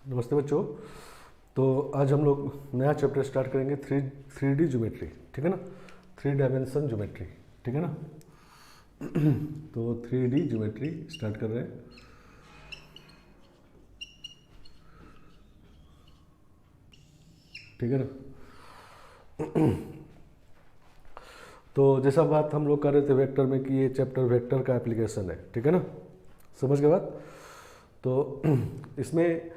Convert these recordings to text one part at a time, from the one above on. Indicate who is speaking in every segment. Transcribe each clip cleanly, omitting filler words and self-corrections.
Speaker 1: नमस्ते बच्चों। तो आज हम लोग नया चैप्टर स्टार्ट करेंगे थ्री डी ज्योमेट्री, ठीक है ना। 3 डायमेंशन ज्योमेट्री, ठीक है ना। तो 3D ज्योमेट्री स्टार्ट कर रहे हैं। ठीक है ना। तो जैसा बात हम लोग कर रहे थे वेक्टर में कि ये चैप्टर वेक्टर का एप्लीकेशन है, ठीक है ना। समझ गए बात। तो इसमें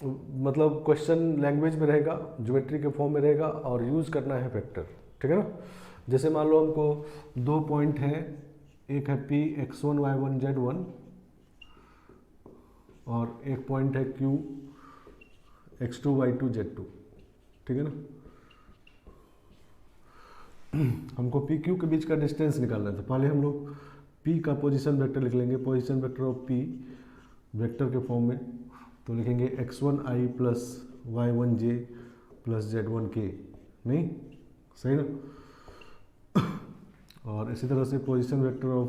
Speaker 1: मतलब क्वेश्चन लैंग्वेज में रहेगा, ज्योमेट्री के फॉर्म में रहेगा और यूज़ करना है वेक्टर, ठीक है ना। जैसे मान लो हमको 2 पॉइंट हैं, एक है P x1 y1 z1 और एक पॉइंट है Q x2 y2 z2, ठीक है ना। हमको पी क्यू के बीच का डिस्टेंस निकालना है। तो पहले हम लोग पी का पोजीशन वेक्टर लिख लेंगे, position vector of P vector के फॉर्म में। तो लिखेंगे x1i plus y1j plus z1k, नहीं सही ना। और इसी तरह से पोजीशन वेक्टर ऑफ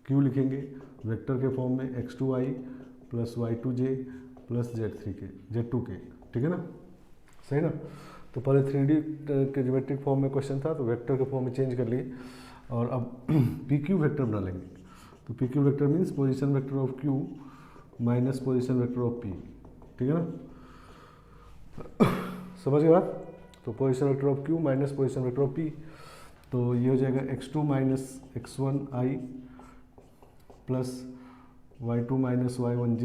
Speaker 1: q लिखेंगे वेक्टर के फॉर्म में x2i plus y2j plus z2k, ठीक है ना, सही ना। तो पहले 3D के ज्योमेट्रिक फॉर्म में क्वेश्चन था तो वेक्टर के फॉर्म में चेंज कर लिए और अब पी क्यू वेक्टर बना लेंगे। तो P Q vector means position vector of Q minus position vector of P, ठीक है ना। समझ गए बात। तो position vector of Q minus position vector of P, तो ये हो जाएगा x2 minus x1i plus y2 minus y1j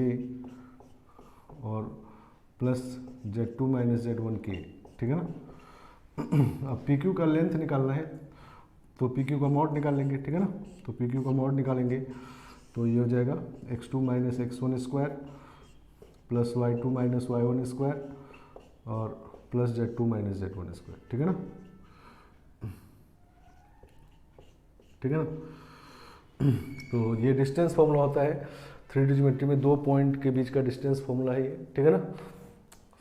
Speaker 1: और प्लस z2 माइनस z1k, ठीक है ना। अब पी क्यू का लेंथ निकालना है तो पी क्यू का मॉड निकाल लेंगे, ठीक है ना। तो पी क्यू का मॉड निकालेंगे तो ये हो जाएगा x2 minus x1 square plus y2 minus y1 square और plus z2 minus z1 square, ठीक है ना, ठीक है ना। तो ये डिस्टेंस फॉर्मूला होता है 3D ज्योमेट्री में, 2 पॉइंट के बीच का डिस्टेंस फॉर्मूला है ये, ठीक है ना।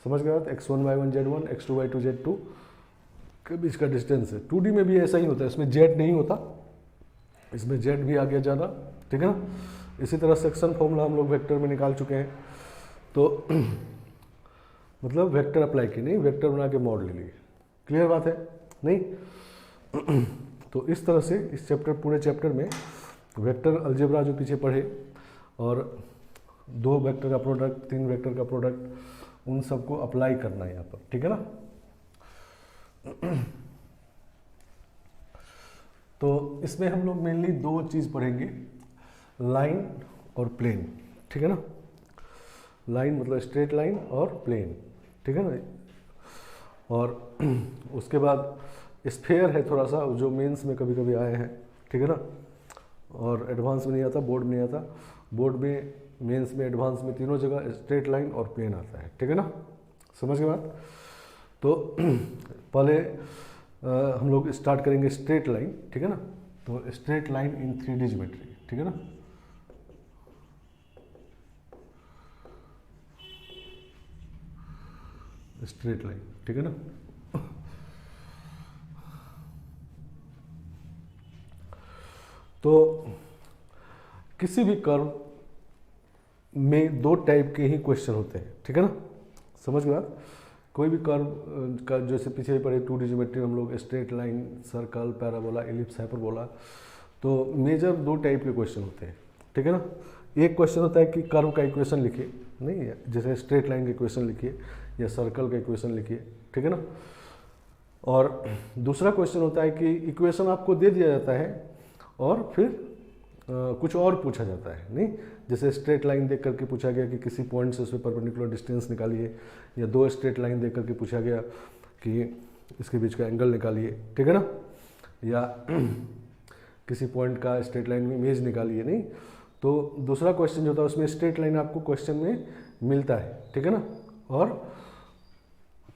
Speaker 1: समझ गए बात। x1 y1 z1 x2 y2 z2 के बीच का डिस्टेंस है। 2D में भी ऐसा ही होता है, इसमें z नहीं होता, इसमें z भी आ गया ज़्यादा, ठीक है ना। इसी तरह सेक्शन फॉर्मूला हम लोग वेक्टर में निकाल चुके हैं। तो मतलब वेक्टर अप्लाई किए नहीं, वेक्टर बना के मॉड ले लिए। क्लियर बात है नहीं। तो इस तरह से इस चैप्टर पूरे चैप्टर में वेक्टर अलजेब्रा जो पीछे पढ़े और 2 वेक्टर का प्रोडक्ट 3 वेक्टर का प्रोडक्ट उन सबको अप्लाई करना है यहाँ पर, ठीक है ना। तो इसमें हम लोग मेनली 2 चीज़ पढ़ेंगे, लाइन और प्लेन, ठीक है ना। लाइन मतलब स्ट्रेट लाइन और प्लेन, ठीक है ना। और उसके बाद स्फेयर है थोड़ा सा जो मेंस में कभी कभी आए हैं, ठीक है ना। और एडवांस में नहीं आता, बोर्ड में नहीं आता। बोर्ड में, मेंस में, एडवांस में तीनों जगह स्ट्रेट लाइन और प्लेन आता है, ठीक है ना। समझ के बात। तो पहले हम लोग स्टार्ट करेंगे स्ट्रेट लाइन, ठीक है ना। तो straight line in 3D geometry, ठीक है ना। स्ट्रेट लाइन, ठीक है ना। तो किसी भी कर्व में 2 टाइप के ही क्वेश्चन होते हैं, ठीक है ना। समझ गए बात। कोई भी कर्व का जैसे पीछे पढ़े 2D ज्योमेट्री हम लोग straight line, circle, parabola, ellipse, hyperbola, तो मेजर 2 टाइप के क्वेश्चन होते हैं, ठीक है ना। एक क्वेश्चन होता है कि कर्व का इक्वेशन लिखिए, नहीं है जैसे स्ट्रेट लाइन का इक्वेशन लिखिए या सर्कल का इक्वेशन लिखिए, ठीक है ना। और दूसरा क्वेश्चन होता है कि इक्वेशन आपको दे दिया जाता है और फिर कुछ और पूछा जाता है, नहीं जैसे स्ट्रेट लाइन देख करके पूछा गया कि किसी पॉइंट से उसमें परपेंडिकुलर डिस्टेंस निकालिए, या 2 स्ट्रेट लाइन देख करके पूछा गया कि इसके बीच का एंगल निकालिए, ठीक है ना। या किसी पॉइंट का स्ट्रेट लाइन में इमेज निकालिए, नहीं। तो दूसरा क्वेश्चन जो होता है उसमें स्ट्रेट लाइन आपको क्वेश्चन में मिलता है, ठीक है ना, और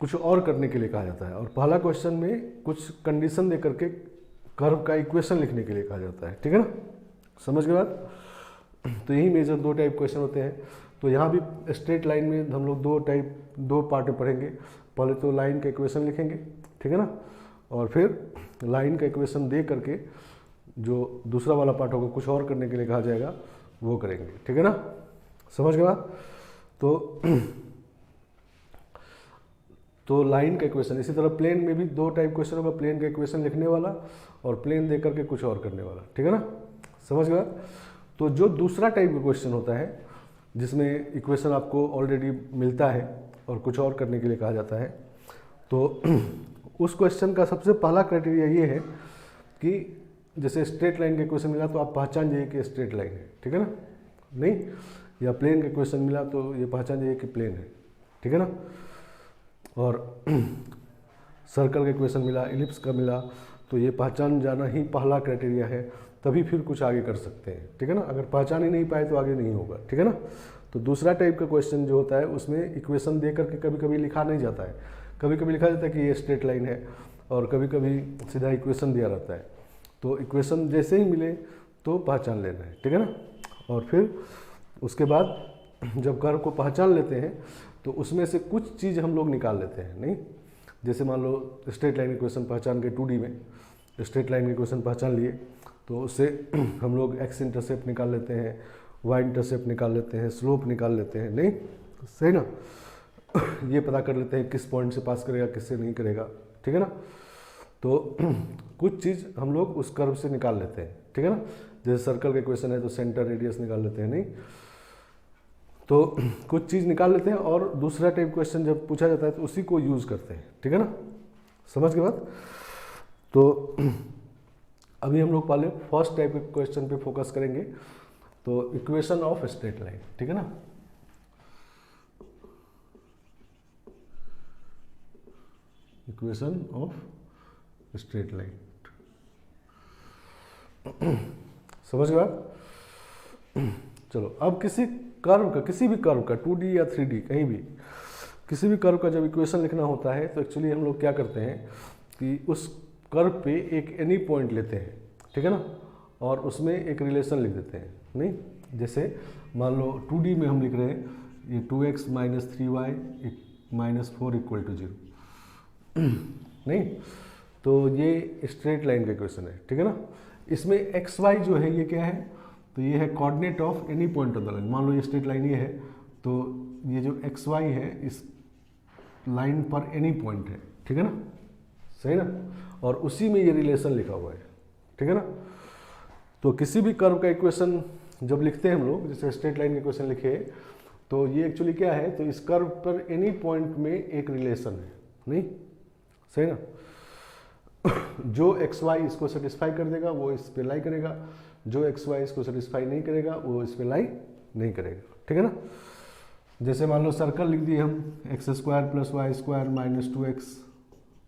Speaker 1: कुछ और करने के लिए कहा जाता है। और पहला क्वेश्चन में कुछ कंडीशन दे करके कर्व का इक्वेशन लिखने के लिए कहा जाता है, ठीक है ना। समझ के बाद। तो यही मेजर 2 टाइप क्वेश्चन होते हैं। तो यहाँ भी स्ट्रेट लाइन में हम लोग 2 पार्ट में पढ़ेंगे। पहले तो लाइन का इक्वेशन लिखेंगे, ठीक है ना, और फिर लाइन का इक्वेशन दे करके जो दूसरा वाला पार्ट होगा कुछ और करने के लिए कहा जाएगा वो करेंगे, ठीक है ना। समझ के बाद। तो लाइन का इक्वेशन, इसी तरह प्लेन में भी दो टाइप क्वेश्चन होगा, प्लेन का इक्वेशन लिखने वाला और प्लेन दे करके कुछ और करने वाला, ठीक है ना, समझ गया। तो जो दूसरा टाइप का क्वेश्चन होता है जिसमें इक्वेशन आपको ऑलरेडी मिलता है और कुछ और करने के लिए कहा जाता है, तो उस क्वेश्चन का सबसे पहला क्राइटेरिया ये है कि जैसे स्ट्रेट लाइन का क्वेश्चन मिला तो आप पहचान जाइए कि स्ट्रेट लाइन है, ठीक है ना, नहीं, या प्लेन का क्वेश्चन मिला तो ये पहचान जाइए कि प्लेन है, ठीक है ना, और सर्कल का क्वेश्चन मिला, इलिप्स का मिला, तो ये पहचान जाना ही पहला क्राइटेरिया है, तभी फिर कुछ आगे कर सकते हैं, ठीक है ना। अगर पहचान ही नहीं पाए तो आगे नहीं होगा, ठीक है ना। तो दूसरा टाइप का क्वेश्चन जो होता है उसमें इक्वेशन दे करके कभी कभी लिखा नहीं जाता है, कभी कभी लिखा जाता है कि ये स्ट्रेट लाइन है, और कभी कभी सीधा इक्वेशन दिया रहता है। तो इक्वेशन जैसे ही मिले तो पहचान लेना है, ठीक है ना। और फिर उसके बाद जब कर्व को पहचान लेते हैं तो उसमें से कुछ चीज़ हम लोग निकाल लेते हैं, नहीं, जैसे मान लो स्ट्रेट लाइन इक्वेशन पहचान के 2D में स्ट्रेट लाइन इक्वेशन पहचान लिए, तो उससे हम लोग एक्स इंटरसेप्ट निकाल लेते हैं, वाई इंटरसेप्ट निकाल लेते हैं, स्लोप निकाल लेते हैं, नहीं, सही ना, ये पता कर लेते हैं किस पॉइंट से पास करेगा किससे नहीं करेगा, ठीक है ना। तो कुछ चीज़ हम लोग उस कर्व से निकाल लेते हैं, ठीक है ना। जैसे सर्कल का क्वेश्चन है तो सेंटर रेडियस निकाल लेते हैं, नहीं, तो कुछ चीज़ निकाल लेते हैं, और दूसरा टाइप क्वेश्चन जब पूछा जाता है तो उसी को यूज़ करते हैं, ठीक है ना, समझ के बाद। तो अभी हम लोग पहले फर्स्ट टाइप के क्वेश्चन पे फोकस करेंगे, तो इक्वेशन ऑफ स्ट्रेट लाइन, ठीक है ना। इक्वेशन ऑफ स्ट्रेट लाइन, समझ गए आप। चलो, अब किसी कर्व का, किसी भी कर्व का 2D या 3D कहीं भी किसी भी कर्व का जब इक्वेशन लिखना होता है तो एक्चुअली हम लोग क्या करते हैं कि उस कर्व पे एक एनी पॉइंट लेते हैं, ठीक है ना, और उसमें एक रिलेशन लिख देते हैं, नहीं, जैसे मान लो 2D में हम लिख रहे हैं ये 2x - 3y - 4 = 0, नहीं, तो ये स्ट्रेट लाइन का इक्वेशन है, ठीक है ना। इसमें एक्स वाई जो है ये क्या है, तो ये है coordinate of any point of the line. मान लो ये स्ट्रेट लाइन ये है, तो ये जो एक्स वाई है इस लाइन पर एनी पॉइंट है, ठीक है ना, सही ना, और उसी में ये रिलेशन लिखा हुआ है, ठीक है ना। तो किसी भी कर्व का इक्वेशन जब लिखते हैं हम लोग, जैसे स्ट्रेट लाइन का इक्वेशन लिखे, तो ये एक्चुअली क्या है, तो इस कर्व पर एनी पॉइंट में एक रिलेशन है, नहीं, सही ना। जो एक्स वाई इसको सेटिस्फाई कर देगा वो इस पे लाई करेगा, जो एक्स वाई इसको सेटिस्फाई नहीं करेगा वो इस पे लाई नहीं करेगा, ठीक है ना। जैसे मान लो सर्कल लिख दिए हम x² + y² - 2x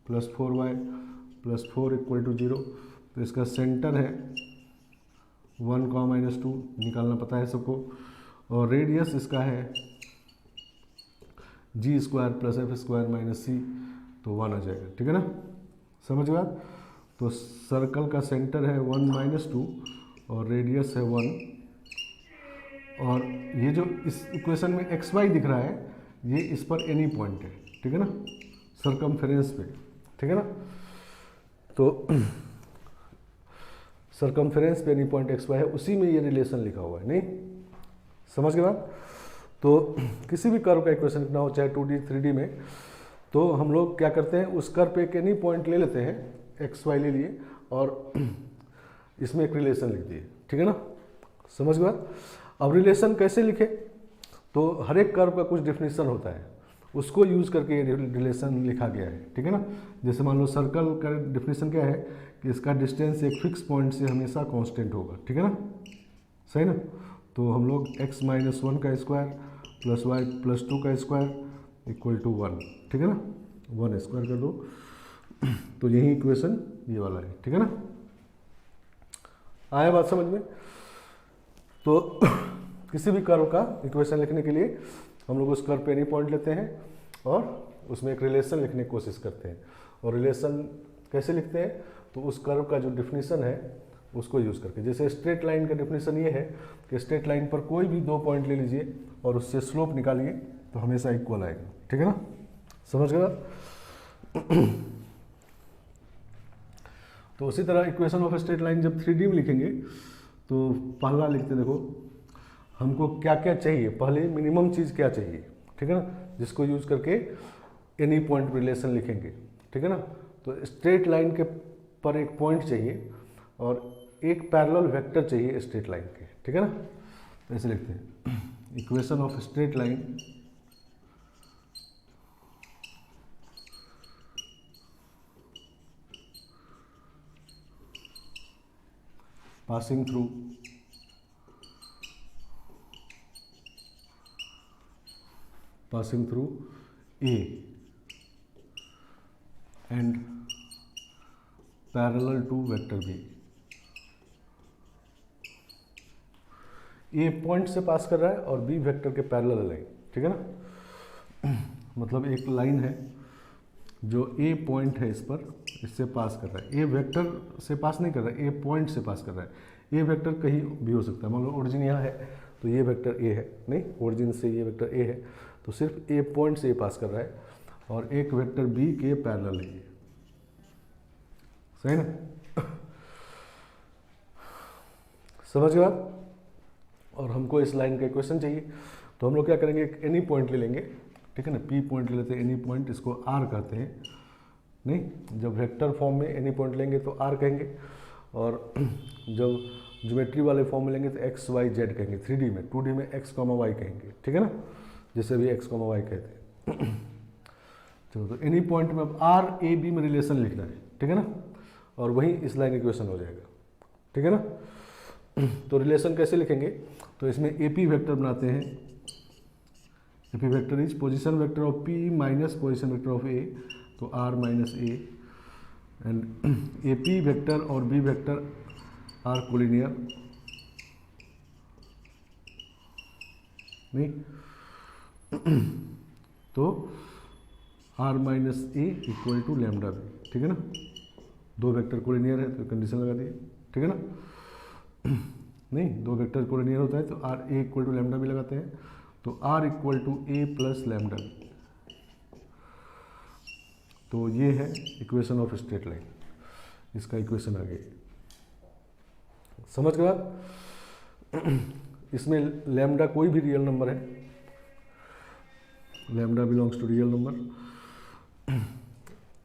Speaker 1: + 4y + 4 = 0, तो इसका सेंटर है 1, -2 निकालना पता है सबको, और रेडियस इसका है g² + f² - c, तो 1 आ जाएगा, ठीक है ना, समझ गए आप। तो सर्कल का सेंटर है 1 - 2 और रेडियस है 1, और ये जो इस इक्वेशन में एक्स वाई दिख रहा है ये इस पर एनी पॉइंट है, ठीक है ना, सरकमफेरेंस पे, ठीक है ना। तो सरकमफेरेंस पे एनी पॉइंट एक्स वाई है, उसी में ये रिलेशन लिखा हुआ है, नहीं, समझ के बाद। तो किसी भी कर्व का इक्वेशन लिखना हो चाहे 2D 3D में, तो हम लोग क्या करते हैं, उस कर्व पे एक एनी पॉइंट ले लेते हैं, एक्स वाई ले लिए और इसमें एक रिलेशन लिख दिए, ठीक है ना, समझ गए। अब रिलेशन कैसे लिखे, तो हर एक कर्व का कुछ डेफिनेशन होता है, उसको यूज़ करके ये रिलेशन लिखा गया है, ठीक है ना। जैसे मान लो सर्कल का डेफिनेशन क्या है कि इसका डिस्टेंस एक फिक्स पॉइंट से हमेशा कांस्टेंट होगा, ठीक है ना, सही ना। तो हम लोग x - 1 का स्क्वायर + y + 2 का स्क्वायर = 1, ठीक है ना, 1 स्क्वायर कर दो, तो यही इक्वेशन ये वाला है, ठीक है ना। आया बात समझ में। तो किसी भी कर्व का इक्वेशन लिखने के लिए हम लोग उस कर्व पे एनी पॉइंट लेते हैं और उसमें एक रिलेशन लिखने की कोशिश करते हैं, और रिलेशन कैसे लिखते हैं, तो उस कर्व का जो डिफिनीशन है उसको यूज़ करके। जैसे स्ट्रेट लाइन का डिफिनीशन ये है कि स्ट्रेट लाइन पर कोई भी 2 पॉइंट ले लीजिए और उससे स्लोप निकालिए तो हमेशा इक्वल आएगा, ठीक है ना, समझ गए। तो उसी तरह इक्वेशन ऑफ स्ट्रेट लाइन जब 3D में लिखेंगे तो पहला लिखते देखो, हमको क्या क्या चाहिए, पहले मिनिमम चीज़ क्या चाहिए, ठीक है ना, जिसको यूज करके एनी पॉइंट रिलेशन लिखेंगे, ठीक है ना। तो स्ट्रेट लाइन के पर एक पॉइंट चाहिए और एक पैरेलल वेक्टर चाहिए स्ट्रेट लाइन के, ठीक है ना। तो ऐसे लिखते हैं, equation of straight line passing through A and parallel to vector B। A point से पास कर रहा है और B वेक्टर के पैरेलल है, ठीक है ना। मतलब एक लाइन है जो A पॉइंट है, इस पर इससे पास कर रहा है। A वेक्टर से पास नहीं कर रहा है, A पॉइंट से पास कर रहा है। A वेक्टर कहीं भी हो सकता है, मान लो ओरिजिन यहाँ है तो ये वेक्टर A है, नहीं ओरिजिन से ये वेक्टर A है, तो सिर्फ A पॉइंट से ये पास कर रहा है और एक वेक्टर B के पैरेलल है, सही ना। समझ गए आप। और हमको इस लाइन का इक्वेशन चाहिए, तो हम लोग क्या करेंगे, एक एनी पॉइंट ले लेंगे, ठीक है ना। P पॉइंट ले लेते हैं, एनी पॉइंट, इसको R कहते हैं, नहीं जब वेक्टर फॉर्म में एनी पॉइंट लेंगे तो R कहेंगे, और जब ज्योमेट्री वाले फॉर्म में लेंगे तो एक्स वाई जेड कहेंगे। 3D में 2D में एक्स कॉमा वाई कहेंगे, ठीक है ना, जैसे भी एक्स कॉमा वाई कहते हैं। चलो, तो एनी पॉइंट में अब आर ए बी में रिलेशन लिखना है, ठीक है ना, और वही इस लाइन इक्वेशन हो जाएगा, ठीक है ना। तो रिलेशन कैसे लिखेंगे, तो इसमें ए पी वेक्टर बनाते हैं। A P vector is position vector of P minus position vector of A, तो R minus A, and A P vector और बी वेक्टर आर कोलिनियर, नहीं तो R minus A equal to lambda B, ठीक है ना। दो vector collinear है तो कंडीशन लगा दिए, ठीक है ना। नहीं, दो वेक्टर कोलिनियर होता है तो R A equal to lambda B लगाते हैं, तो R equal to A plus lambda B. तो ये है इक्वेशन ऑफ स्ट्रेट लाइन, इसका इक्वेशन आ गया, समझ गए आप। इसमें लैम्डा कोई भी रियल नंबर है, lambda belongs to real number,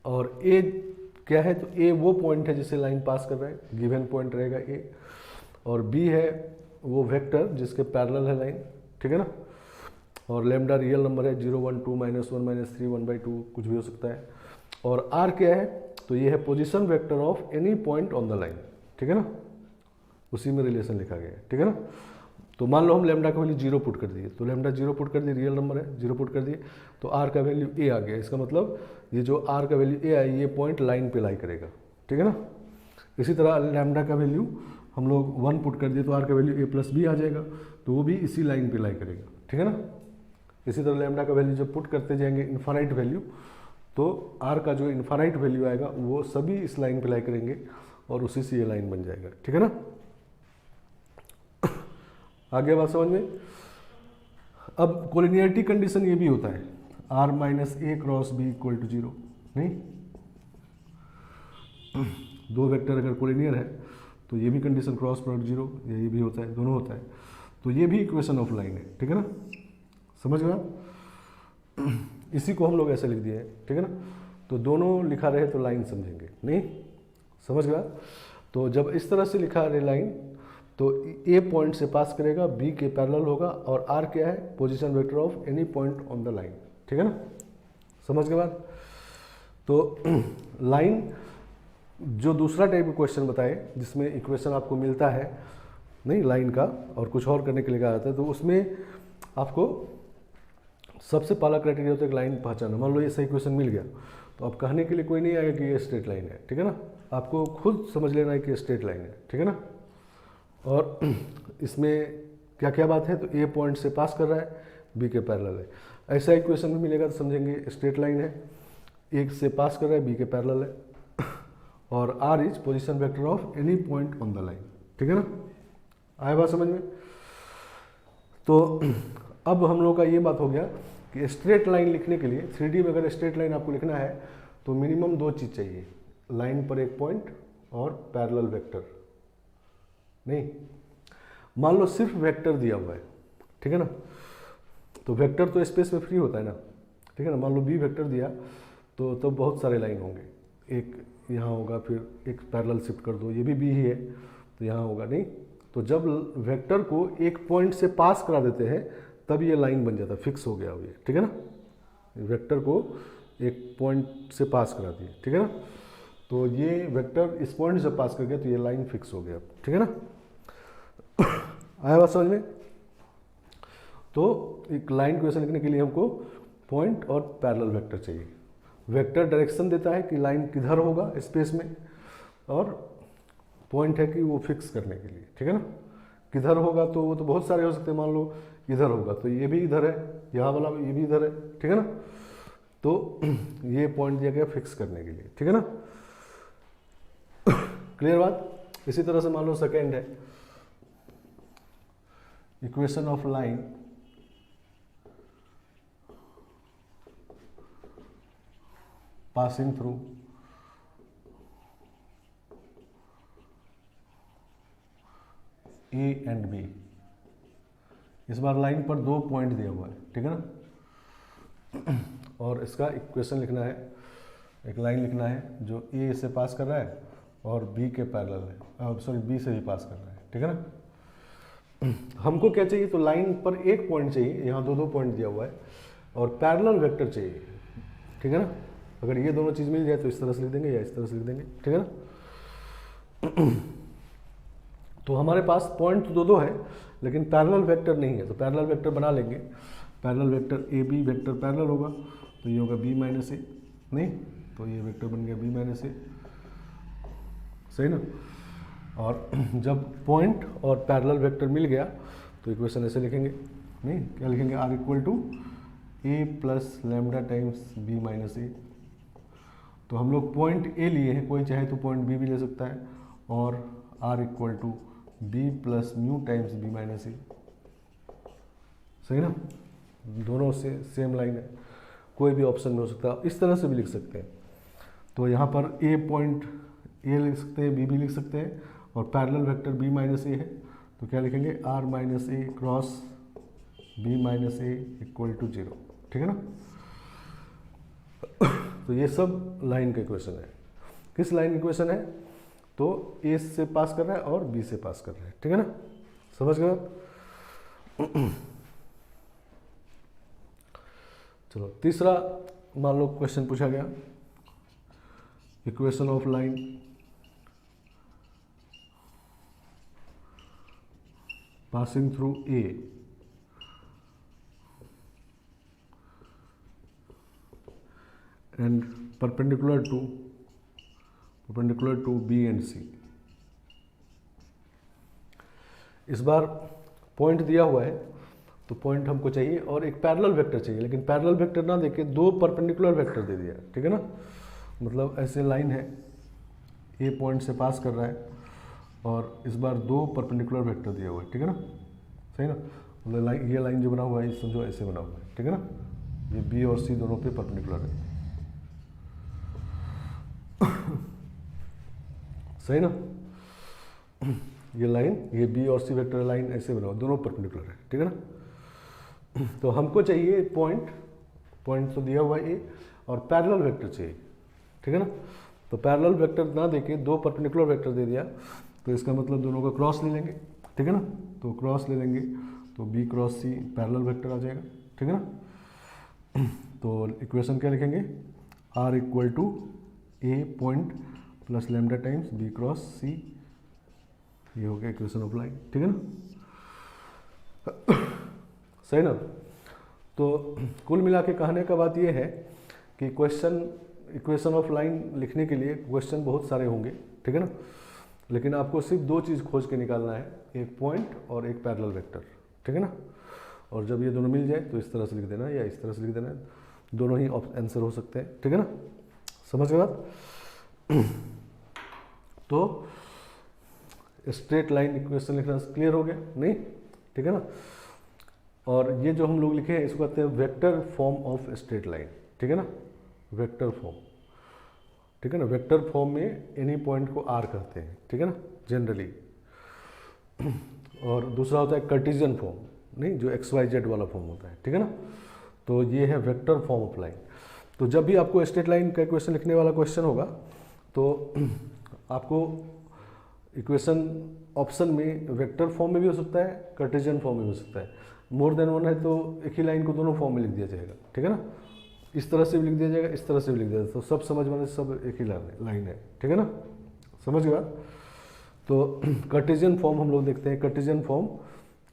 Speaker 1: और ए क्या है, तो ए वो पॉइंट है जिसे लाइन पास कर रहा है, गिवन पॉइंट रहेगा ए, और बी है वो वेक्टर जिसके पैरेलल है लाइन, ठीक है ना। और लैम्डा रियल नंबर है, 0 1 2 -1 -3 1/2 कुछ भी हो सकता है। और आर क्या है, तो ये है position vector of any point on the line, ठीक है ना, उसी में रिलेशन लिखा गया है, ठीक है ना। तो मान लो हम लैम्डा का वैल्यू 0 पुट कर दिए, तो लैम्डा 0 पुट कर दिए, रियल नंबर है 0 पुट कर दिए, तो आर का वैल्यू ए आ गया। इसका मतलब ये जो आर का वैल्यू ए आई, ये पॉइंट लाइन पे लाई करेगा, ठीक है ना। इसी तरह लैम्डा का वैल्यू हम लोग 1 पुट कर दिए तो आर का वैल्यू ए प्लस बी आ जाएगा, तो वो भी इसी लाइन पे लाई करेगा, ठीक है ना। इसी तरह लैम्डा का वैल्यू जब पुट करते जाएंगे इन्फानाइट वैल्यू, तो आर का जो इन्फानाइट वैल्यू आएगा वो सभी इस लाइन पे लाई करेंगे और उसी से ये लाइन बन जाएगा, ठीक है ना। आगे बात समझ में। अब कोलिनियरिटी कंडीशन ये भी होता है, R minus A cross B equal to 0, नहीं दो वेक्टर अगर कोलिनियर है तो ये भी कंडीशन क्रॉस प्रोडक्ट 0, ये भी होता है, दोनों होता है, तो ये भी इक्वेशन ऑफ लाइन है, ठीक है ना। समझ गए आप। इसी को हम लोग ऐसे लिख दिए हैं, ठीक है ना। तो दोनों लिखा रहे तो लाइन समझेंगे, नहीं समझ गया। तो जब इस तरह से लिखा रहे लाइन, तो ए पॉइंट से पास करेगा, बी के पैरेलल होगा, और आर क्या है, position vector of any point on the line, ठीक है ना। समझ गए बात। तो लाइन जो दूसरा टाइप का क्वेश्चन बताए जिसमें इक्वेशन आपको मिलता है नहीं लाइन का, और कुछ और करने के लिए कहा जाता है, तो उसमें आपको सबसे पहला क्राइटेरिया होता है लाइन पहचाना। मान लो ये सही इक्वेशन मिल गया, तो अब कहने के लिए कोई नहीं आएगा कि ये स्ट्रेट लाइन है, ठीक है ना। आपको खुद समझ लेना है कि ये स्ट्रेट लाइन है, ठीक है ना। और इसमें क्या क्या बात है, तो ए पॉइंट से पास कर रहा है, बी के पैरेलल है। ऐसा इक्वेशन भी मिलेगा तो समझेंगे स्ट्रेट लाइन है, एक से पास कर रहा है, बी के पैरेलल है, और R is position vector of any point on the line, ठीक है ना। आया बात समझ में। तो अब हम लोग का ये बात हो गया कि स्ट्रेट लाइन लिखने के लिए 3D में अगर स्ट्रेट लाइन आपको लिखना है तो मिनिमम दो चीज़ चाहिए, लाइन पर एक पॉइंट और पैरेलल वेक्टर। नहीं, मान लो सिर्फ वेक्टर दिया हुआ है, ठीक है ना। तो वेक्टर तो स्पेस में फ्री होता है ना, ठीक है ना। मान लो बी वेक्टर दिया तो बहुत सारे लाइन होंगे, एक यहाँ होगा, फिर एक पैरेलल शिफ्ट कर दो, ये भी बी ही है तो यहाँ होगा नहीं। तो जब वेक्टर को एक पॉइंट से पास करा देते हैं तब ये लाइन बन जाता है, फिक्स हो गया अब ये, ठीक है ना। वेक्टर को एक पॉइंट से पास करा दिए, ठीक है ना। तो ये वेक्टर इस पॉइंट से पास कर गया तो ये लाइन फिक्स हो गया, ठीक है ना। आया बात समझ में। तो एक लाइन इक्वेशन लिखने के लिए हमको पॉइंट और पैरेलल वेक्टर चाहिए। वेक्टर डायरेक्शन देता है कि लाइन किधर होगा स्पेस में, और पॉइंट है कि वो फिक्स करने के लिए, ठीक है ना। किधर होगा तो वो तो बहुत सारे हो सकते हैं, मान लो इधर होगा तो ये भी इधर है, यहाँ वाला ये भी इधर है, ठीक है ना। तो ये पॉइंट दिया गया फिक्स करने के लिए, ठीक है ना। क्लियर बात। इसी तरह से मान लो सेकेंड है, equation of line passing through A and B. इस बार लाइन पर 2 पॉइंट दिया हुआ है, ठीक है ना। और इसका इक्वेशन लिखना है, एक लाइन लिखना है जो ए से पास कर रहा है और बी के पैरेलल है, सॉरी बी से भी पास कर रहा है, ठीक है ना। हमको क्या चाहिए, तो लाइन पर एक पॉइंट चाहिए, यहाँ 2 पॉइंट दिया हुआ है, और पैरेलल वेक्टर चाहिए, ठीक है ना। अगर ये दोनों चीज़ मिल जाए तो इस तरह से लिख देंगे या इस तरह से लिख देंगे, ठीक है ना। तो हमारे पास पॉइंट तो 2 है लेकिन पैरेलल वेक्टर नहीं है, तो पैरेलल वेक्टर बना लेंगे। Parallel vector A B vector parallel होगा तो ये होगा बी माइनस ए, नहीं तो ये वेक्टर बन गया बी माइनस ए, सही ना। और जब पॉइंट और पैरेलल वेक्टर मिल गया तो इक्वेशन ऐसे लिखेंगे, नहीं क्या लिखेंगे, R equal to A plus lambda times B minus A. तो हम लोग पॉइंट ए लिए हैं, कोई चाहे तो पॉइंट बी भी ले सकता है, और R equal to B plus mu times B minus A, सही ना। दोनों से सेम लाइन है, कोई भी ऑप्शन में हो सकता है, इस तरह से भी लिख सकते हैं। तो यहाँ पर ए पॉइंट ए लिख सकते हैं, बी भी लिख सकते हैं, और parallel vector B minus A है तो क्या लिखेंगे, R minus A cross B minus A equal to 0, ठीक है ना। तो ये सब लाइन का इक्वेशन है। किस लाइन का इक्वेशन है, तो ए से पास कर रहा है और बी से पास कर रहा है, ठीक है ना, समझ गए। चलो तीसरा मान लो क्वेश्चन पूछा गया, equation of line passing through A and perpendicular to B and C. इस बार पॉइंट दिया हुआ है तो पॉइंट हमको चाहिए और एक पैरेलल वेक्टर चाहिए, लेकिन पैरेलल वेक्टर ना देके 2 परपेंडिकुलर वेक्टर दे दिया, ठीक है ना। मतलब ऐसे लाइन है, ए पॉइंट से पास कर रहा है और इस बार 2 परपेंडिकुलर वेक्टर दिया हुआ है, ठीक है ना, सही ना। मतलब लाइन, ये लाइन जो बना हुआ है समझो ऐसे बना हुआ है, ठीक है ना। ये बी और सी दोनों पे परपेंडिकुलर है, सही ना। ये लाइन, ये बी और सी वेक्टर लाइन ऐसे बना हुआ, दोनों परपेंडिकुलर है, ठीक है ना। तो हमको चाहिए पॉइंट तो दिया हुआ है ए, और पैरेलल वेक्टर चाहिए, ठीक है ना। तो पैरेलल वेक्टर ना देके 2 परपेंडिकुलर वेक्टर दे दिया, तो इसका मतलब दोनों का क्रॉस ले लेंगे, ठीक है ना। तो क्रॉस ले लेंगे तो B cross C parallel vector आ जाएगा, ठीक है ना। तो इक्वेशन क्या लिखेंगे, R equal to A point plus lambda times B cross C, ये हो गया इक्वेशन ऑफ लाइन, ठीक है ना, सही ना। तो कुल मिला के कहने का बात ये है कि इक्वेशन ऑफ लाइन लिखने के लिए क्वेश्चन बहुत सारे होंगे, ठीक है ना, लेकिन आपको सिर्फ 2 चीज़ खोज के निकालना है, एक पॉइंट और एक पैरेलल वेक्टर, ठीक है ना। और जब ये दोनों मिल जाए तो इस तरह से लिख देना या इस तरह से लिख देना, दोनों ही आंसर हो सकते हैं, ठीक है ना, समझ गए बात। तो स्ट्रेट लाइन इक्वेशन लिखना क्लियर हो गया नहीं, ठीक है ना। और ये जो हम लोग लिखे हैं इसको कहते हैं vector form of straight line, ठीक है ना, वेक्टर फॉर्म, ठीक है ना। वेक्टर फॉर्म में एनी पॉइंट को आर कहते हैं, ठीक है ना, जनरली। और दूसरा होता है कार्टेशियन फॉर्म, नहीं, जो एक्स वाई जेड वाला फॉर्म होता है, ठीक है ना। तो ये है वेक्टर फॉर्म ऑफ लाइन। तो जब भी आपको स्ट्रेट लाइन का इक्वेशन लिखने वाला क्वेश्चन होगा तो आपको इक्वेशन ऑप्शन में वेक्टर फॉर्म में भी हो सकता है, कार्टेशियन फॉर्म में भी हो सकता है। मोर देन वन है तो एक ही लाइन को दोनों फॉर्म में लिख दिया जाएगा, ठीक है ना। इस तरह से भी लिख दिया जाएगा, इस तरह से भी लिख दिया जाएगा, तो सब समझ में सब एक ही लाइन है, ठीक है ना, समझ गया। तो कार्टेशियन फॉर्म हम लोग देखते हैं, कार्टेशियन फॉर्म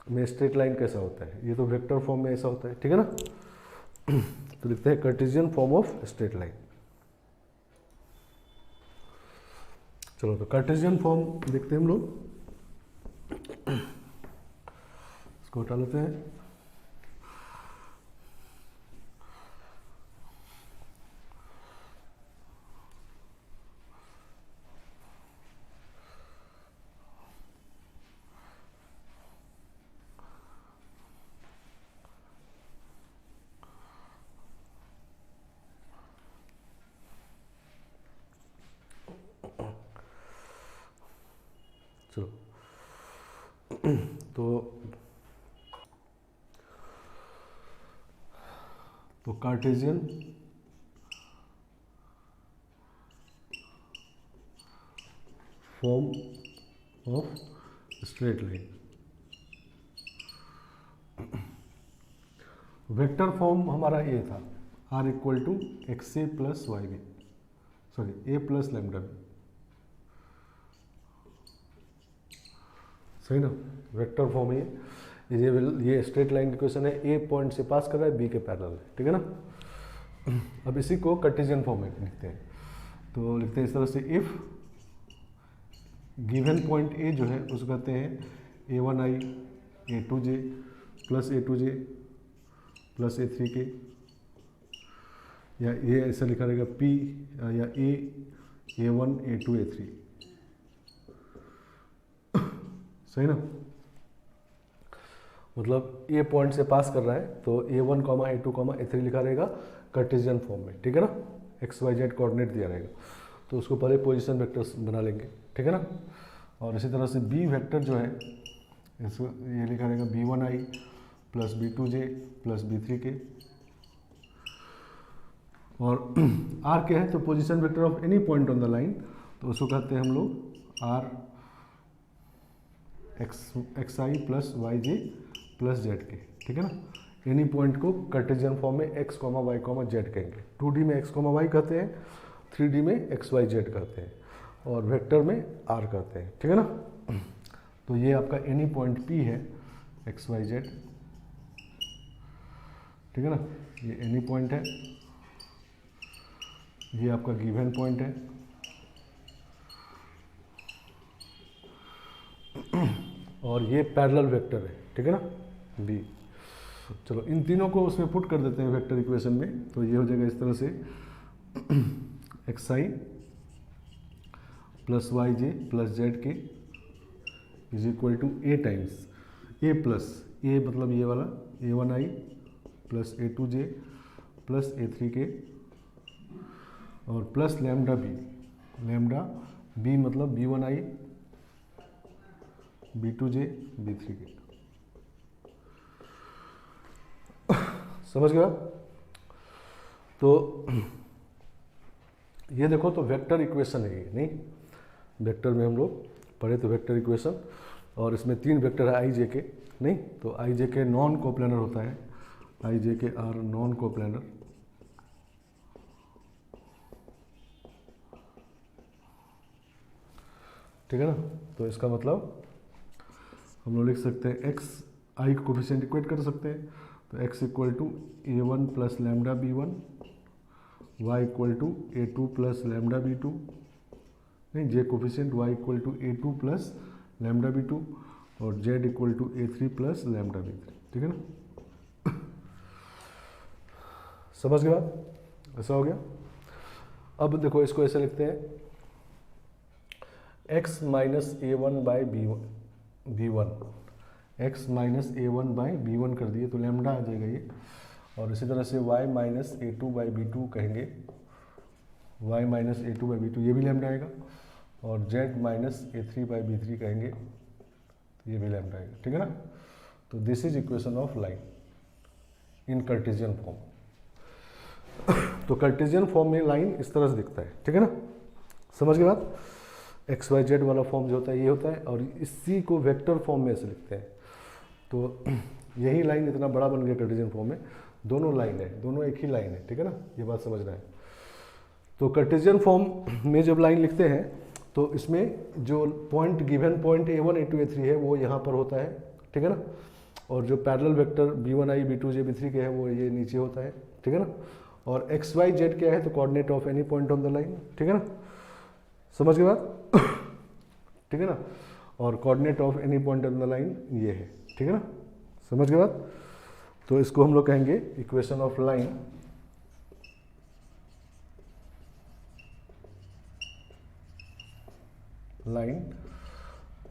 Speaker 1: में स्ट्रेट लाइन कैसा होता है। ये तो वेक्टर फॉर्म में ऐसा होता है, ठीक है ना। तो लिखते हैं Cartesian form of straight line. चलो तो कार्टेशियन फॉर्म देखते हैं हम लोग, इसको हटा लेते हैं। चलो तो Cartesian form of straight line, vector form हमारा ये था, R equal to X A plus Y B, sorry A plus lambda B, सही ना। वेक्टर फॉर्म है ये स्ट्रेट लाइन की क्वेश्चन है, ए पॉइंट से पास कर रहा है बी के पैरेलल है, ठीक है ना। अब इसी को कार्टेशियन फॉर्म में लिखते हैं, तो लिखते हैं इस तरह से, इफ गिवन पॉइंट ए जो है उसको कहते हैं a1i a2j plus a2j plus a3k, या ये ऐसा लिखा रहेगा p या a1 a2 a3, सही ना। मतलब ए पॉइंट से पास कर रहा है तो a1, a2, a3 लिखा रहेगा कार्टेशियन फॉर्म में, ठीक है ना। एक्स वाई जेड कोऑर्डिनेट दिया रहेगा, तो उसको पहले पोजीशन वेक्टर्स बना लेंगे, ठीक है ना। और इसी तरह से बी वेक्टर जो है इसको ये लिखा रहेगा b1i plus b2j plus b3k, और आर क्या है तो position vector of any point on the line, तो उसको कहते हैं हम लोग R X I plus Y J plus Z K, ठीक है ना। एनी पॉइंट को कार्टेशियन फॉर्म में X comma Y comma Z कहेंगे, 2D में एक्स कॉमा वाई कहते हैं, 3D में एक्स वाई जेड कहते हैं, और वेक्टर में आर कहते हैं, ठीक है ना। तो ये आपका एनी पॉइंट पी है एक्स वाई जेड, ठीक है ना, ये एनी पॉइंट है, ये आपका गिवन पॉइंट है, और ये पैरेलल वेक्टर है, ठीक है ना, बी। चलो इन तीनों को उसमें पुट कर देते हैं वेक्टर इक्वेशन में, तो ये हो जाएगा इस तरह से, X I plus Y J plus Z K is equal to A times A plus A, मतलब ये वाला a1i plus a2j plus a3k, और प्लस लैम्डा बी मतलब b1i b2j b3k, समझ गया। तो ये देखो तो वेक्टर इक्वेशन है ये, नहीं वेक्टर में हम लोग पढ़े तो वेक्टर इक्वेशन, और इसमें 3 वेक्टर है आई जे के, नहीं तो आई जे के नॉन कोप्लानर होता है, आई जे के आर नॉन कोप्लानर, ठीक है ना। तो इसका मतलब हम लोग लिख सकते हैं एक्स आई को कोफिशिएंट इक्वेट कर सकते हैं, तो x equal to a1 plus lambda b1, y equal to a2 plus lambda b2, नहीं J coefficient y equal to a2 plus lambda b2, और z equal to a3 plus lambda b3, ठीक है ना। समझ गए बात, ऐसा हो गया। अब देखो इसको ऐसे लिखते हैं, x minus a1 by b1, x minus a1 by b1 कर दिए तो लैम्डा आ जाएगा ये, और इसी तरह से y minus a2 by b2 कहेंगे, y minus a2 by b2 ये भी लैम्डा आएगा, और z minus a3 by b3 कहेंगे तो ये भी लैम्डा आएगा, ठीक है ना। तो this is equation of line in Cartesian form. तो कार्टेशियन फॉर्म में लाइन इस तरह से दिखता है, ठीक है ना, समझ गए बात। एक्स वाई जेड वाला फॉर्म जो होता है ये होता है, और इसी को वेक्टर फॉर्म में ऐसे लिखते हैं। तो यही लाइन इतना बड़ा बन गया कार्टेशियन फॉर्म में, दोनों लाइन है, दोनों एक ही लाइन है, ठीक है ना, ये बात समझना है। तो कार्टेशियन फॉर्म में जब लाइन लिखते हैं तो इसमें जो point given point a1 a2 a3 है वो यहाँ पर होता है, ठीक है ना, और जो parallel vector b1i b2j b3 के है वो ये नीचे होता है, ठीक है ना, और एक्स वाई जेड क्या है तो coordinate of any point on the line, ठीक है ना, समझ गए बात, ठीक है ना, और coordinate of any point on the line ये है, ठीक है ना, समझ गए बात। तो इसको हम लोग कहेंगे equation of line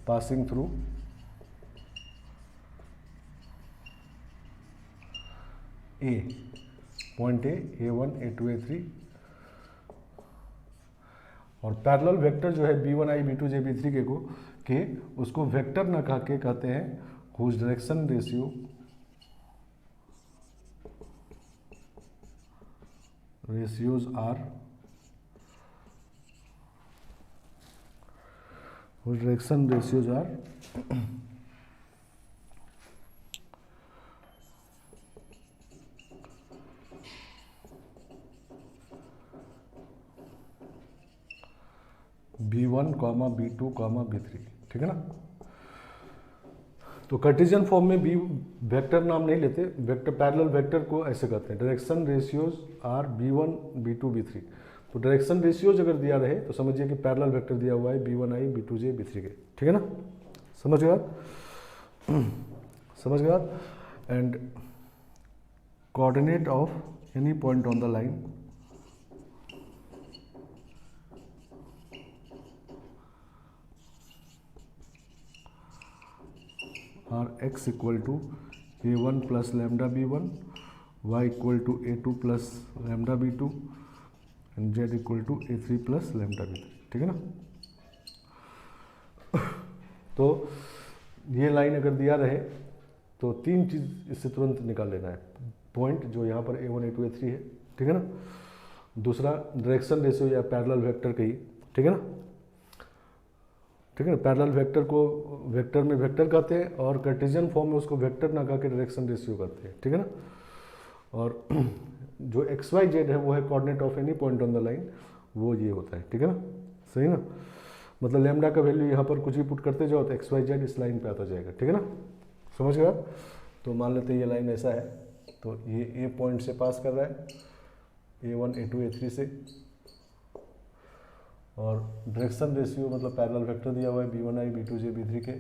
Speaker 1: passing through A, point a1 a2 a3, और पैरेलल वेक्टर जो है b1i b2j b3 के उसको वेक्टर ना कह के कहते हैं whose direction ratios are whose direction ratios are b1, b2, b3, ठीक है ना। तो कार्टेशियन फॉर्म में बी वेक्टर नाम नहीं लेते, वेक्टर पैरेलल वेक्टर को ऐसे कहते हैं direction ratios are b1 b2 b3। तो डायरेक्शन रेशियोज अगर दिया रहे तो समझिए कि पैरेलल वेक्टर दिया हुआ है b1i b2j b3 के, ठीक है ना, समझ गए बात, समझ गए बात। And coordinate of any point on the line are x equal to a1 plus lambda b1, y equal to a2 plus lambda b2 and z equal to a3 plus lambda b3, ठीक है ना। तो ये line अगर दिया रहे तो तीन चीज़ इससे तुरंत निकाल लेना है, पॉइंट जो यहाँ पर a1 a2 a3 है, ठीक है ना, दूसरा डायरेक्शन रेशियो या पैरेलल वेक्टर कही, ठीक है ना, ठीक है ना, पैरेलल वेक्टर को वेक्टर में वेक्टर कहते हैं और कार्टेशियन फॉर्म में उसको वेक्टर ना कह के डायरेक्शन रेशियो कहते हैं, ठीक है ना, और जो एक्स वाई जेड है वो है coordinate of any point on the line, वो ये होता है, ठीक है ना, सही ना, मतलब लैम्डा का वैल्यू यहाँ पर कुछ भी पुट करते जाओ तो एक्स वाई जेड इस लाइन पे आता जाएगा, ठीक है ना, समझ गए आप। तो मान लेते हैं ये लाइन ऐसा है, तो ये ए पॉइंट से पास कर रहा है a1 a2 a3 से, और डायरेक्शन रेशियो मतलब पैरेलल वेक्टर दिया हुआ है b1i b2j b3 के,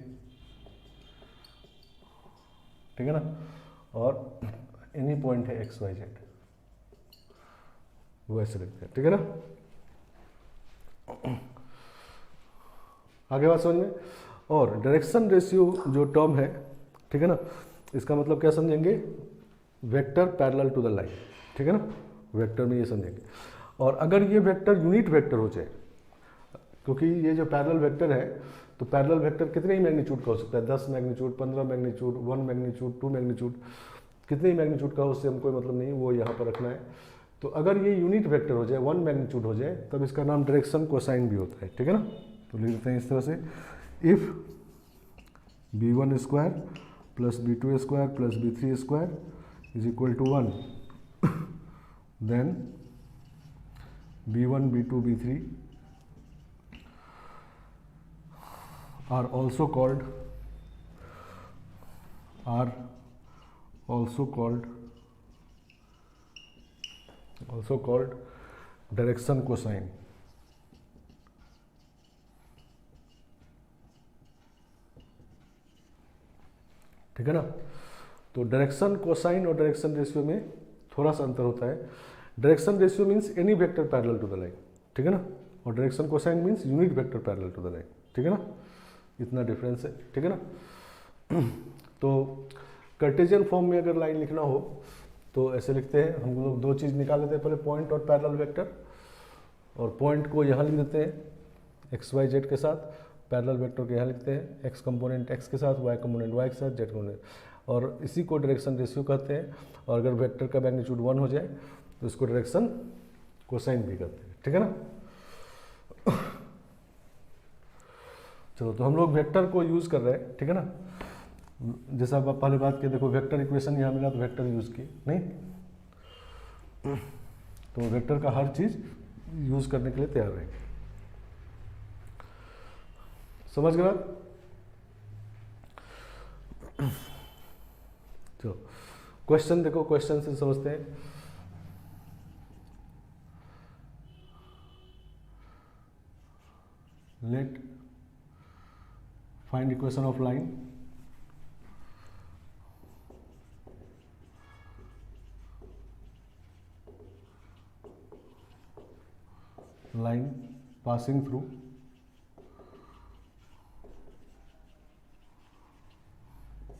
Speaker 1: ठीक है ना, और एनी पॉइंट है एक्स वाई जेड, वो ऐसे लिखते हैं, ठीक है ना, आगे बात समझ में। और डायरेक्शन रेशियो जो टर्म है, ठीक है ना, इसका मतलब क्या समझेंगे, vector parallel to the line, ठीक है ना, वेक्टर में ये समझेंगे। और अगर ये वेक्टर यूनिट वेक्टर हो जाए, क्योंकि ये जो पैरेलल वेक्टर है तो पैरेलल वेक्टर कितने ही मैग्नीट्यूड का हो सकता है, 10 मैग्नीट्यूड, 15 मैग्नीट्यूड, 1 मैग्नीट्यूड, 2 मैग्नीट्यूड, कितने ही मैग्नीट्यूड का हो उससे हमको मतलब नहीं, वो यहाँ पर रखना है। तो अगर ये यूनिट वेक्टर हो जाए, 1 मैग्नीट्यूड हो जाए, तब इसका नाम डायरेक्शन कोसाइन भी होता है, ठीक है ना। तो लिख देते हैं इस तरह से, if b1 square plus b2 square plus b3 square is equal to 1, then b1 b2 b3 are also called direction cosine, ठीक है ना। तो डायरेक्शन कोसाइन और डायरेक्शन रेशियो में थोड़ा सा अंतर होता है। Direction ratio means any vector parallel to the line, ठीक है ना, और direction cosine means unit vector parallel to the line, ठीक है ना, इतना डिफरेंस है, ठीक है ना। तो कार्टेशियन फॉर्म में अगर लाइन लिखना हो तो ऐसे लिखते हैं हम लोग, दो चीज़ निकाल लेते हैं, पहले पॉइंट और पैरेलल वेक्टर, और पॉइंट को यहाँ लिख देते हैं एक्स वाई जेड के साथ, पैरेलल वेक्टर को यहाँ लिखते हैं एक्स कंपोनेंट एक्स के साथ, वाई कंपोनेंट वाई के साथ, जेड कंपोनेंट। और इसी को डायरेक्शन रेशियो कहते हैं। और अगर वेक्टर का मैग्नीट्यूड 1 हो जाए तो इसको डायरेक्शन कोसाइन भी कहते हैं, ठीक है ना। चलो, तो हम लोग वेक्टर को यूज़ कर रहे हैं, ठीक है ना। जैसा आप पहले बात किए, देखो वेक्टर इक्वेशन यहाँ मिला तो वेक्टर यूज़ किए नहीं, तो वेक्टर का हर चीज़ यूज़ करने के लिए तैयार रहेंगे। समझ गए? चलो क्वेश्चन देखो, क्वेश्चन से समझते हैं। Let find equation of line passing through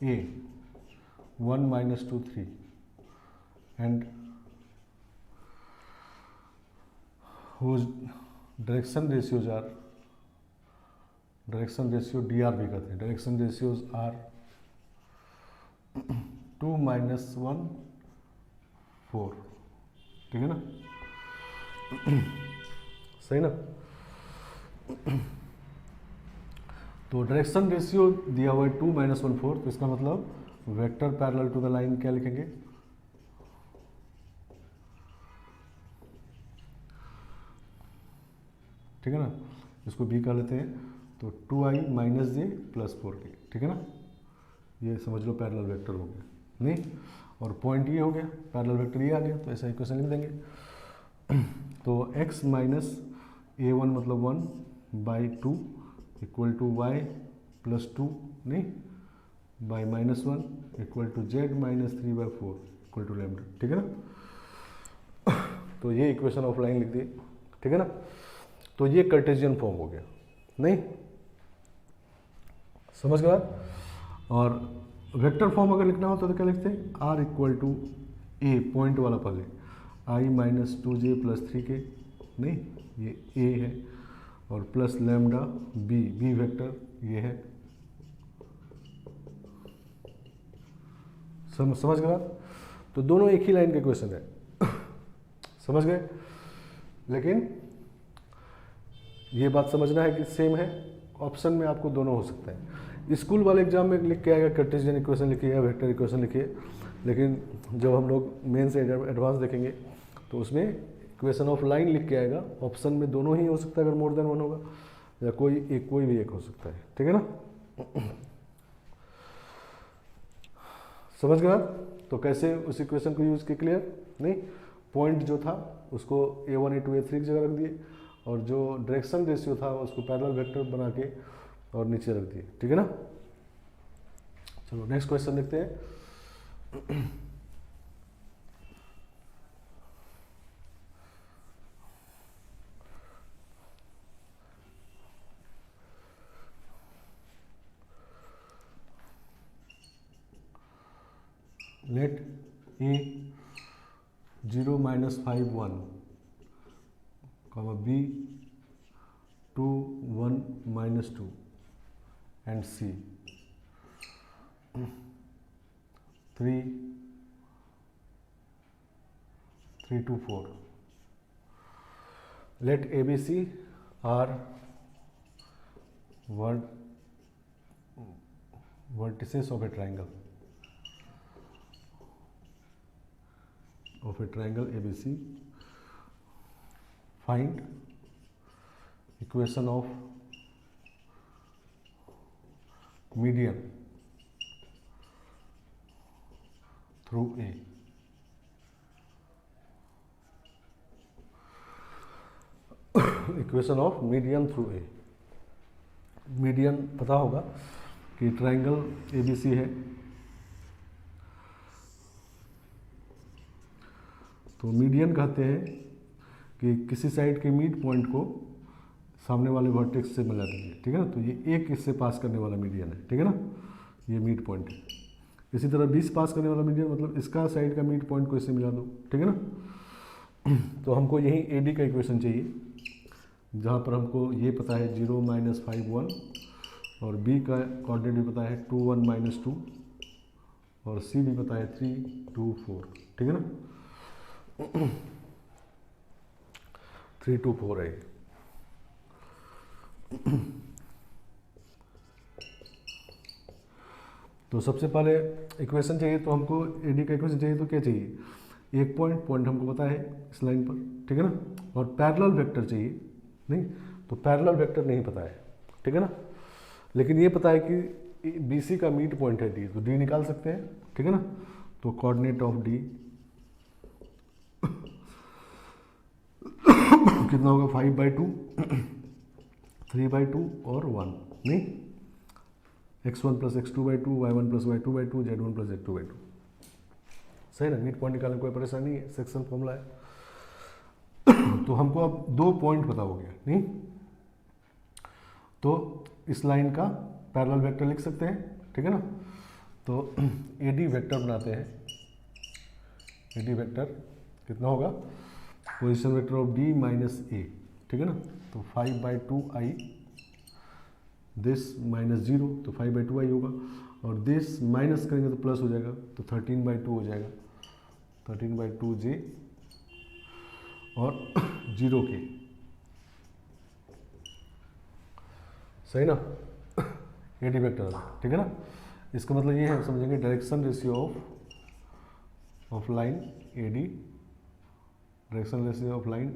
Speaker 1: A 1 minus 2 3 and whose direction ratios are DR भी कहते हैं, डायरेक्शन रेशियोज आर 2 minus 1 4, ठीक है ना, सही ना। तो डायरेक्शन रेशियो दिया हुआ है 2 minus 1 4, तो इसका मतलब vector parallel to the line क्या लिखेंगे, ठीक है ना, इसको बी कर लेते हैं। तो 2i माइनस जे प्लस 4k, ठीक है ना, ये समझ लो पैरेलल वेक्टर हो गया नहीं, और पॉइंट ये हो गया, पैरेलल वेक्टर ये आ गया, तो ऐसा इक्वेशन लिख देंगे। तो x माइनस a1 मतलब 1/2 इक्वल टू y प्लस 2 नहीं by -1 equal to z minus 3/4 equal to lambda, ठीक है ना। तो ये इक्वेशन ऑफ लाइन लिख दिए, ठीक है ना। तो ये कार्टेशियन फॉर्म हो गया नहीं, समझ गए बात। और वेक्टर फॉर्म अगर लिखना हो तो क्या लिखते हैं, r equal to a point वाला पहले i minus 2j plus 3k नहीं, ये a है, और प्लस लैम्डा b वेक्टर ये है, समझ गए बात। तो दोनों एक ही लाइन के क्वेश्चन है, समझ गए। लेकिन ये बात समझना है कि सेम है, ऑप्शन में आपको दोनों हो सकता है। स्कूल वाले एग्जाम में लिख के आएगा कार्टेशियन इक्वेशन लिखिए या वेक्टर इक्वेशन लिखिए, लेकिन जब हम लोग मेन से एडवांस देखेंगे तो उसमें इक्वेशन ऑफ लाइन लिख के आएगा। ऑप्शन में दोनों ही हो सकता है अगर मोर देन वन होगा, या कोई भी एक हो सकता है, ठीक है ना। समझ गए? तो कैसे उस इक्वेशन को यूज़ किया, क्लियर नहीं। पॉइंट जो था उसको a1 a2 a3 की जगह रख दिए, और जो डायरेक्शन रेशियो था उसको पैरेलल वेक्टर बना के और नीचे रख दिए, ठीक है ना। चलो नेक्स्ट क्वेश्चन देखते हैं। Let a 0 minus 5 1 b 2 1 minus 2 and c 3 2 4. Let ABC are vertices of a triangle ABC. Find equation of median through A. Equation of median through a. Median पता होगा कि ट्राइंगल ABC है, तो median कहते हैं कि किसी साइड के मिड पॉइंट को सामने वाले वर्टेक्स से मिला दीजिए, ठीक है ना। तो ये एक इससे पास करने वाला मीडियन है, ठीक है ना, ये मिड पॉइंट है। इसी तरह 20 पास करने वाला मीडियन मतलब इसका साइड का मिड पॉइंट को इससे मिला दो, ठीक है ना। तो हमको यही AD का इक्वेशन चाहिए, जहाँ पर हमको ये पता है 0 minus 5 1, और B का कोऑर्डिनेट भी पता है 2 1 minus 2 और सी भी पता है 3 2 4, ठीक है ना। 3 2 4 है। तो सबसे पहले इक्वेशन चाहिए, तो हमको एडी का इक्वेशन चाहिए तो क्या चाहिए, एक पॉइंट हमको पता है इस लाइन पर, ठीक है ना, और पैरेलल वेक्टर चाहिए, नहीं तो पैरेलल वेक्टर नहीं पता है, ठीक है ना, लेकिन ये पता है कि BC का मीड पॉइंट है D, तो D निकाल सकते हैं, ठीक है ना। तो कोऑर्डिनेट ऑफ D कितना होगा, 5/2 3/2 और 1, नहीं x1 + x2/2 y1 + y2/2 z1 + z2/2, सही ना। मीड पॉइंट निकालने कोई परेशानी नहीं है, सेक्शन फॉर्मूला है। तो हमको अब 2 पॉइंट पता हो गया, नहीं तो इस लाइन का पैरेलल वेक्टर लिख सकते हैं, ठीक है ना। तो AD वेक्टर बनाते हैं। AD वेक्टर कितना होगा, position vector of D minus A, ठीक है ना। तो 5/2i, दिस -0 तो 5/2i होगा, और दिस माइनस करेंगे तो प्लस हो जाएगा, तो 13/2 हो जाएगा, 13/2j और 0k, सही ना। AD वेक्टर, ठीक है ना। इसका मतलब ये है, समझेंगे direction ratio of line AD, direction ratio of line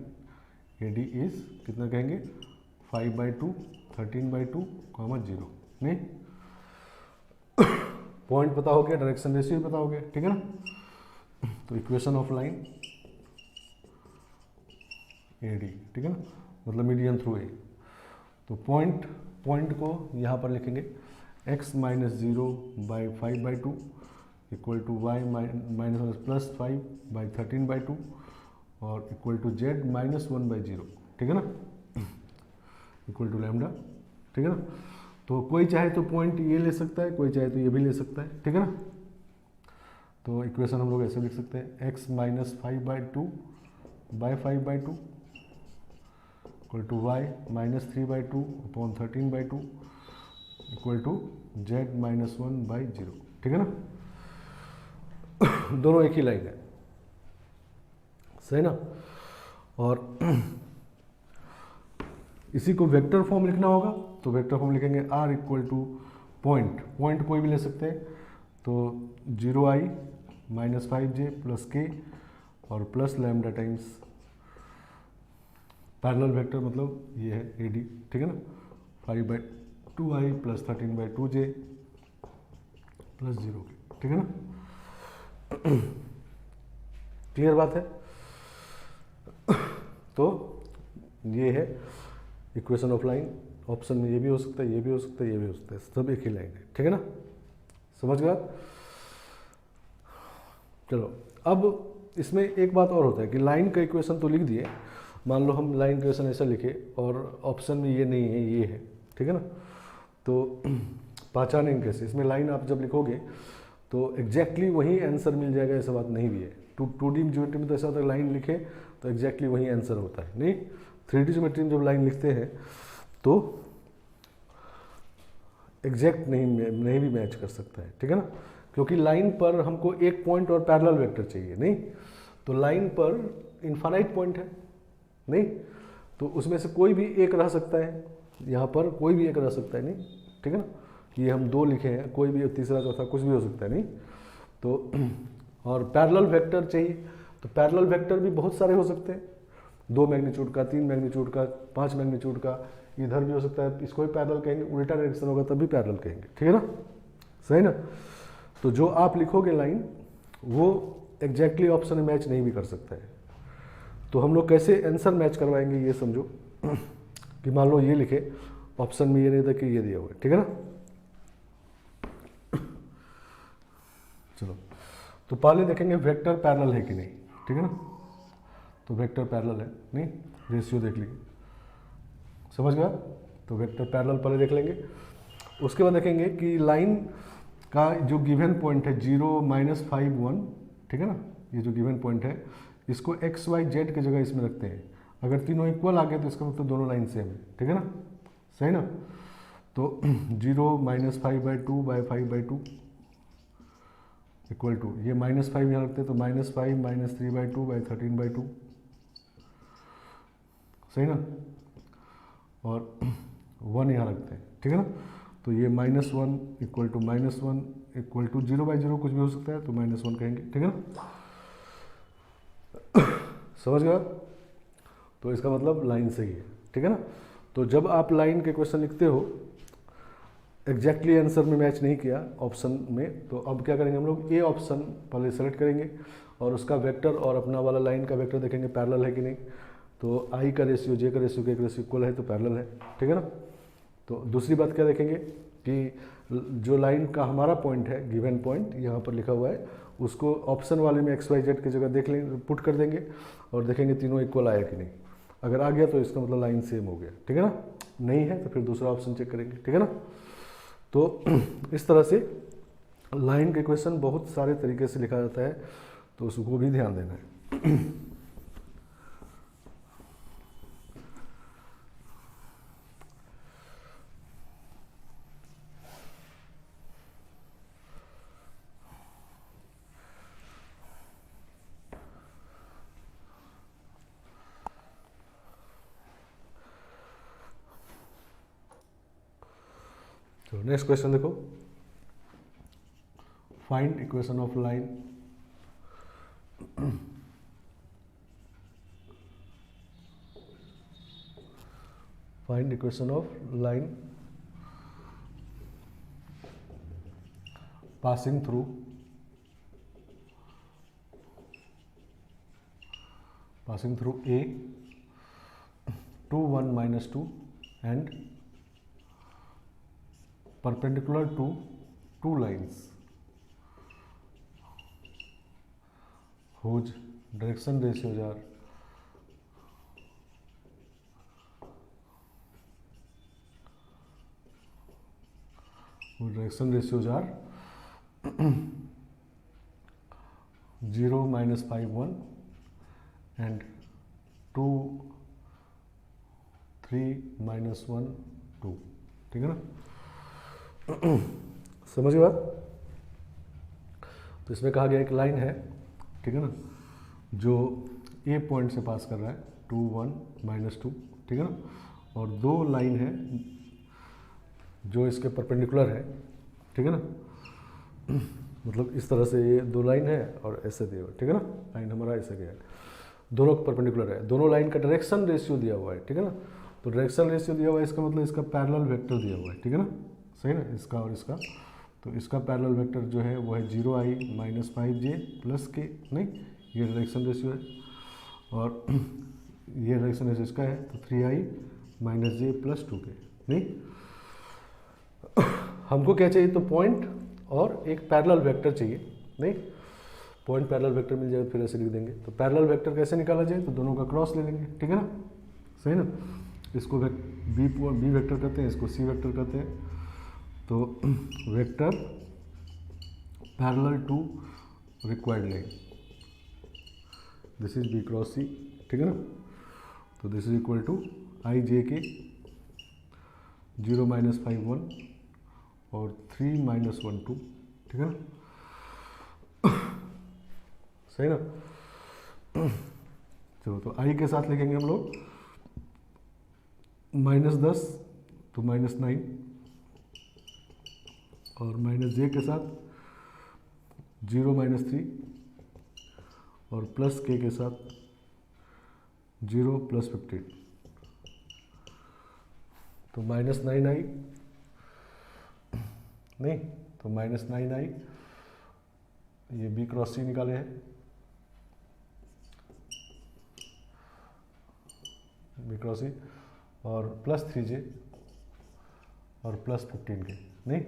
Speaker 1: AD is कितना कहेंगे, 5/2 13/2 0, नहीं पॉइंट पता हो गया, डायरेक्शन रेशियो पता हो गया, ठीक है ना। तो इक्वेशन ऑफ लाइन AD, ठीक है ना, मतलब मीडियन थ्रू A। तो पॉइंट को यहाँ पर लिखेंगे x - 0/5/2 इक्वल टू y -+5/13/2 और इक्वल टू z -1/0, ठीक है ना, इक्वल टू लैम्डा, ठीक है ना। तो कोई चाहे तो पॉइंट ये ले सकता है, कोई चाहे तो ये भी ले सकता है, ठीक है ना। तो इक्वेशन हम लोग ऐसे लिख सकते हैं, x - 5/2/5/2 equal to y -3/2/13/2 equal to z -1/0, ठीक है ना। दोनों एक ही लाइन है, सही ना। और इसी को वेक्टर फॉर्म लिखना होगा, तो वेक्टर फॉर्म लिखेंगे r इक्वल टू पॉइंट कोई भी ले सकते हैं, तो 0i -5j + k और plus lambda times parallel vector, मतलब ये है AD, ठीक है ना, 5/2i + 13/2j + 0k, ठीक है ना। क्लियर बात है। तो ये है इक्वेशन ऑफ लाइन, ऑप्शन में ये भी हो सकता है, ये भी हो सकता है, ये भी हो सकता है, सब एक ही लाइन है, ठीक है ना, समझ गए आप। चलो अब इसमें एक बात और होता है कि लाइन का इक्वेशन तो लिख दिए, मान लो हम लाइन का इक्वेशन ऐसा लिखे और ऑप्शन में ये नहीं है, ये है, ठीक है ना, तो पहचानेंगे कैसे। इसमें लाइन आप जब लिखोगे तो एग्जैक्टली वही आंसर मिल जाएगा, ऐसा बात नहीं भी है। 2D ज्योमेट्री में तो ऐसा होता है, लाइन लिखे तो एग्जैक्टली वही आंसर होता है, नहीं 3D ज्योमेट्री में जब लाइन लिखते हैं तो एग्जैक्ट नहीं भी मैच कर सकता है, ठीक है ना, क्योंकि लाइन पर हमको एक पॉइंट और पैरेलल वेक्टर चाहिए, नहीं तो लाइन पर इनफाइनाइट पॉइंट है, नहीं तो उसमें से कोई भी एक रह सकता है, यहाँ पर कोई भी एक रह सकता है, नहीं ठीक है ना। ये हम 2 लिखे हैं, कोई भी तीसरा चौथा कुछ भी हो सकता है, नहीं तो और पैरेलल वेक्टर चाहिए, तो पैरेलल वेक्टर भी बहुत सारे हो सकते हैं, 2 मैग्नीट्यूड का, 3 मैग्नीट्यूड का, 5 मैग्नीट्यूड का, इधर भी हो सकता है, इसको भी पैरेलल कहेंगे, उल्टा डायरेक्शन होगा तब भी पैरेलल कहेंगे, ठीक है ना, सही ना। तो जो आप लिखोगे लाइन वो एग्जैक्टली ऑप्शन में मैच नहीं भी कर सकता है, तो हम लोग कैसे आंसर मैच करवाएंगे ये समझो। कि मान लो ये लिखे, ऑप्शन में ये नहीं था कि ये दिया हुआ है, ठीक है ना। चलो तो पहले देखेंगे वेक्टर पैरेलल है कि नहीं, ठीक है ना। तो वेक्टर पैरेलल है, नहीं रेशियो देख लीजिए, समझ गया। तो वेक्टर पैरेलल पहले देख लेंगे, उसके बाद देखेंगे कि लाइन का जो गिवन पॉइंट है 0 -5 1, ठीक है ना, ये जो गिवन पॉइंट है इसको x y z की जगह इसमें रखते हैं, अगर तीनों इक्वल आ गए तो इसका मतलब दोनों लाइन सेम है, ठीक है ना, सही ना। तो 0 -5/2/5/2 इक्वल टू, ये -5 यहाँ रखते हैं तो -5 -3/2 बाई 13/2, सही ना, और 1 यहाँ रखते हैं, ठीक है ना। तो ये -1 इक्वल टू -1 इक्वल टू 0/0 कुछ भी हो सकता है, तो -1 कहेंगे, ठीक है ना। समझ गया। तो इसका मतलब लाइन सही है, ठीक है ना। तो जब आप लाइन के क्वेश्चन लिखते हो, एग्जैक्टली आंसर में मैच नहीं किया ऑप्शन में, तो अब क्या करेंगे हम लोग, ए ऑप्शन पहले सेलेक्ट करेंगे और उसका वेक्टर और अपना वाला लाइन का वेक्टर देखेंगे पैरेलल है कि नहीं। तो आई का रेशियो जे का रेशियो के एक रेशियो इक्वल है तो पैरेलल है, ठीक है ना। तो दूसरी बात क्या देखेंगे कि जो लाइन का हमारा पॉइंट है, गिवन पॉइंट यहाँ पर लिखा हुआ है, उसको ऑप्शन वाले में XYZ की जगह देख लेंगे, पुट कर देंगे और देखेंगे तीनों इक्वल आया कि नहीं। अगर आ गया तो इसका मतलब लाइन सेम हो गया, ठीक है ना। नहीं है तो फिर दूसरा ऑप्शन चेक करेंगे, ठीक है ना। तो इस तरह से लाइन के क्वेश्चन बहुत सारे तरीके से लिखा जाता है, तो उसको भी ध्यान देना है। तो नेक्स्ट क्वेश्चन देखो, find equation of line find equation of line passing through A 2 1 minus 2 and perpendicular to two lines whose direction ratios are (0 - 5 1 and 2 3 - 1 2, ठीक है ना। समझ गए बात। तो इसमें कहा गया एक लाइन है, ठीक है ना, जो ए पॉइंट से पास कर रहा है 2 1 - 2, ठीक है ना, और दो लाइन है जो इसके परपेंडिकुलर है, ठीक है ना। मतलब इस तरह से ये दो लाइन है और ऐसे दिया हुआ है, ठीक है ना, लाइन हमारा ऐसे गया है, दोनों परपेंडिकुलर है, दोनों लाइन का डायरेक्शन रेशियो दिया हुआ है, ठीक है ना। तो डायरेक्शन रेशियो दिया हुआ है, इसका मतलब इसका पैरेलल वेक्टर दिया हुआ है, ठीक है ना, सही ना, इसका और इसका। तो इसका पैरेलल वेक्टर जो है वो है 0i - 5j प्लस के, नहीं ये डायरेक्शन रेशियो है, और ये डायरेक्शन रेशियो इसका है, तो 3i - j प्लस 2k, नहीं हमको क्या चाहिए, तो पॉइंट और एक पैरेलल वेक्टर चाहिए, नहीं पॉइंट पैरेलल वेक्टर मिल जाए फिर ऐसे लिख देंगे। तो पैरेलल वेक्टर कैसे निकाला जाए, तो दोनों का क्रॉस ले लेंगे, ठीक है ना, सही ना। इसको बी वेक्टर कहते हैं, इसको सी वेक्टर कहते हैं। तो vector parallel to required line, this is B cross C, ठीक है ना। तो this is equal to I J K 0 - 5 1 और 3 - 1 2, ठीक है ना, सही ना। चलो तो आई के साथ लिखेंगे हम लोग -10 तो -9 और -j के साथ 0 - 3 और प्लस k के साथ 0 + 15, तो -9i, नहीं तो -9i, ये b क्रॉस c निकाले हैं, b क्रॉस c और प्लस 3j और प्लस 15k, नहीं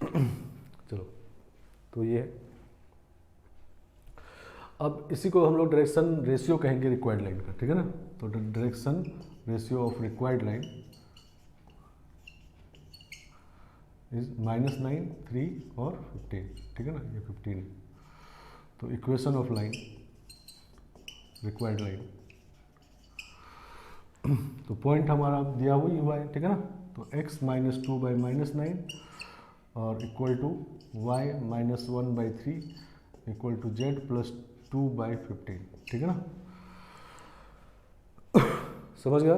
Speaker 1: चलो तो ये है। अब इसी को हम लोग डायरेक्शन रेशियो कहेंगे रिक्वायर्ड लाइन का, ठीक है ना। तो direction ratio of required line is -9 3 और 15, ठीक है ना, ये 15 है। तो equation of line required line, तो पॉइंट हमारा दिया हुआ है, ठीक है ना। तो x - 2 / -9 और equal to Y minus 1/3 equal to Z plus 2/15, ठीक है ना। समझ गया।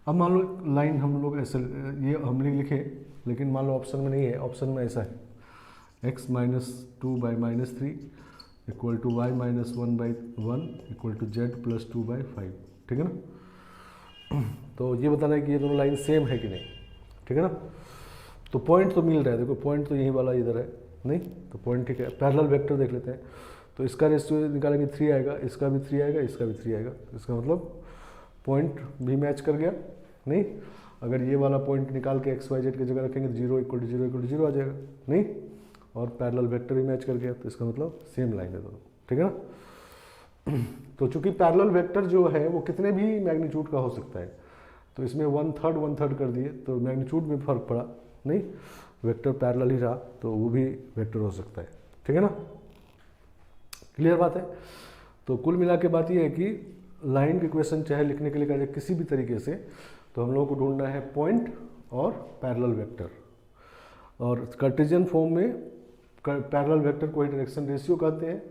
Speaker 1: अब मान लो लाइन हम लोग ऐसे ये हमने लिखे, लेकिन मान लो ऑप्शन में नहीं है, ऑप्शन में ऐसा है x minus 2/-3 equal to Y minus 1/1 equal to Z plus 2/5, ठीक है ना। तो ये बताना है कि ये दोनों लाइन सेम है कि नहीं, ठीक है ना। तो पॉइंट तो मिल रहा है, देखो पॉइंट तो यही वाला इधर है, नहीं तो पॉइंट ठीक है। पैरेलल वेक्टर देख लेते हैं, तो इसका रेशियो निकालेंगे 3 आएगा, इसका भी 3 आएगा, इसका भी 3 आएगा, इसका मतलब पॉइंट भी मैच कर गया, नहीं। अगर ये वाला पॉइंट निकाल के एक्स वाई जेड की जगह रखेंगे तो 0 इक्वल टू 0 आ जाएगा, नहीं। और पैरेलल वेक्टर भी मैच कर गया, तो इसका मतलब सेम लाइन है दोनों, ठीक है ना। तो चूंकि पैरेलल वेक्टर जो है वो कितने भी मैग्नीट्यूड का हो सकता है, तो इसमें 1/3 कर दिए तो मैग्नीट्यूड में फर्क पड़ा, नहीं। वेक्टर पैरेलल ही रहा तो वो भी वेक्टर हो सकता है, ठीक है ना। क्लियर बात है। तो कुल मिला के बात ये है कि लाइन के क्वेश्चन चाहे लिखने के लिए कहा जाए किसी भी तरीके से, तो हम लोगों को ढूंढना है पॉइंट और पैरेलल वेक्टर। और कार्टेशियन फॉर्म में पैरेलल वेक्टर को ही डायरेक्शन रेशियो कहते हैं,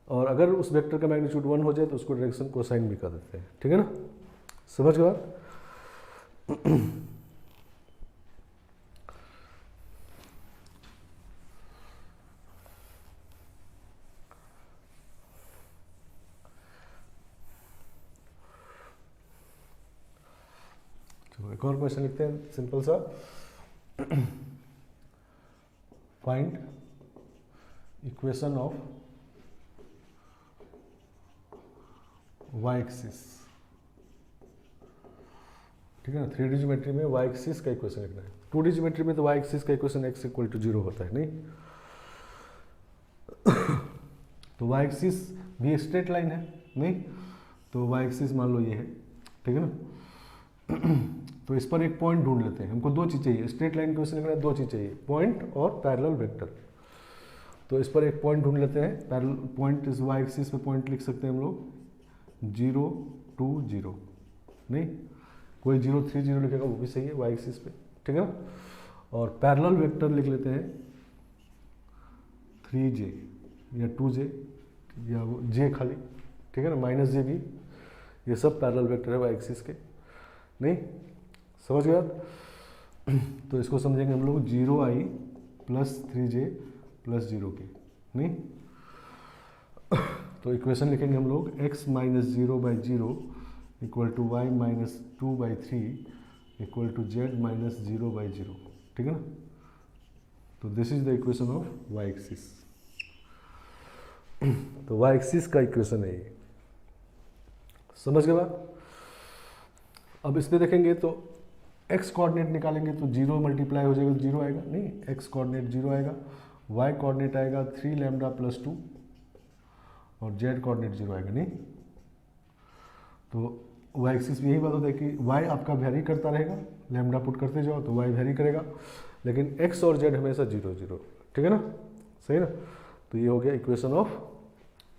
Speaker 1: और अगर उस वेक्टर का मैग्नीट्यूड 1 हो जाए तो उसको डायरेक्शन कोसाइन भी कर देते हैं, ठीक है ना। समझ गए बात। एक और क्वेश्चन लिखते हैं सिंपल सा। Find equation of Y axis, ठीक है ना। 3D ज्योमेट्री में वाई एक्सिस का इक्वेशन लिखना है। 2D ज्योमेट्री में तो वाई एक्सिस का इक्वेशन x इक्वल टू 0 होता है, नहीं। तो वाई एक्सिस भी स्ट्रेट लाइन है, नहीं। तो वाई एक्सिस मान लो ये है, ठीक है ना। तो इस पर एक पॉइंट ढूंढ लेते हैं, हमको दो चीज़ चाहिए, स्ट्रेट लाइन क्वेश्चन लिखना है, दो चीज़ चाहिए, पॉइंट और पैरेलल वेक्टर। तो इस पर एक पॉइंट ढूंढ लेते हैं। पैरेलल पॉइंट इस वाई एक्सिस पे पॉइंट लिख सकते हैं हम लोग 0, 2, 0, नहीं। कोई 0, 3, 0 लिखेगा वो भी सही है वाई एक्सिस पे, ठीक है ना। और पैरेलल वेक्टर लिख लेते हैं 3j या 2j या वो j खाली, ठीक है ना, -j भी, ये सब पैरेलल वेक्टर है वाई एक्सिस के, नहीं। समझ गया। तो इसको समझेंगे हम लोग 0i प्लस 3j प्लस 0 के, नहीं। तो इक्वेशन लिखेंगे हम लोग x minus 0/0 equal to Y minus 2/3 equal to Z minus 0/0, ठीक है ना। तो this is the equation of Y axis. तो वाई एक्सिस का इक्वेशन है ये, समझ गए बात। अब इसमें देखेंगे तो x कोऑर्डिनेट निकालेंगे तो 0 मल्टीप्लाई हो जाएगा, 0 आएगा, नहीं। x कोऑर्डिनेट 0 आएगा, y कोऑर्डिनेट आएगा 3 लैम्डा प्लस 2 और z कोऑर्डिनेट 0 आएगा, नहीं। तो y एक्सिस में यही बात होता है कि y आपका वेरी करता रहेगा, लैम्डा पुट करते जाओ तो y वेरी करेगा, लेकिन x और z हमेशा 0, 0, ठीक है ना, सही ना। तो ये हो गया इक्वेशन ऑफ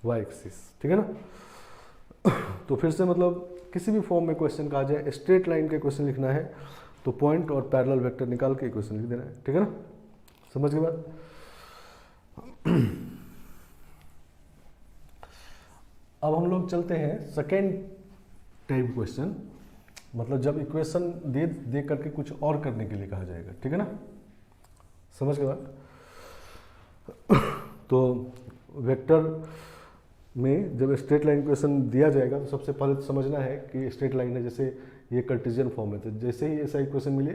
Speaker 1: y एक्सिस, ठीक है ना। तो फिर से मतलब किसी भी फॉर्म में क्वेश्चन कहा जाए, स्ट्रेट लाइन के क्वेश्चन लिखना है तो पॉइंट और पैरेलल वेक्टर निकाल के इक्वेशन लिख देना है, ठीक है ना। समझ गए बात। अब हम लोग चलते हैं सेकेंड टाइप क्वेश्चन, मतलब जब इक्वेशन दे करके कुछ और करने के लिए कहा जाएगा, ठीक है ना। समझ गए बात। तो वेक्टर में जब स्ट्रेट लाइन क्वेश्चन दिया जाएगा तो सबसे पहले तो समझना है कि स्ट्रेट लाइन है, जैसे ये कार्टेशियन फॉर्म है, तो जैसे ही ऐसा इक्वेशन मिले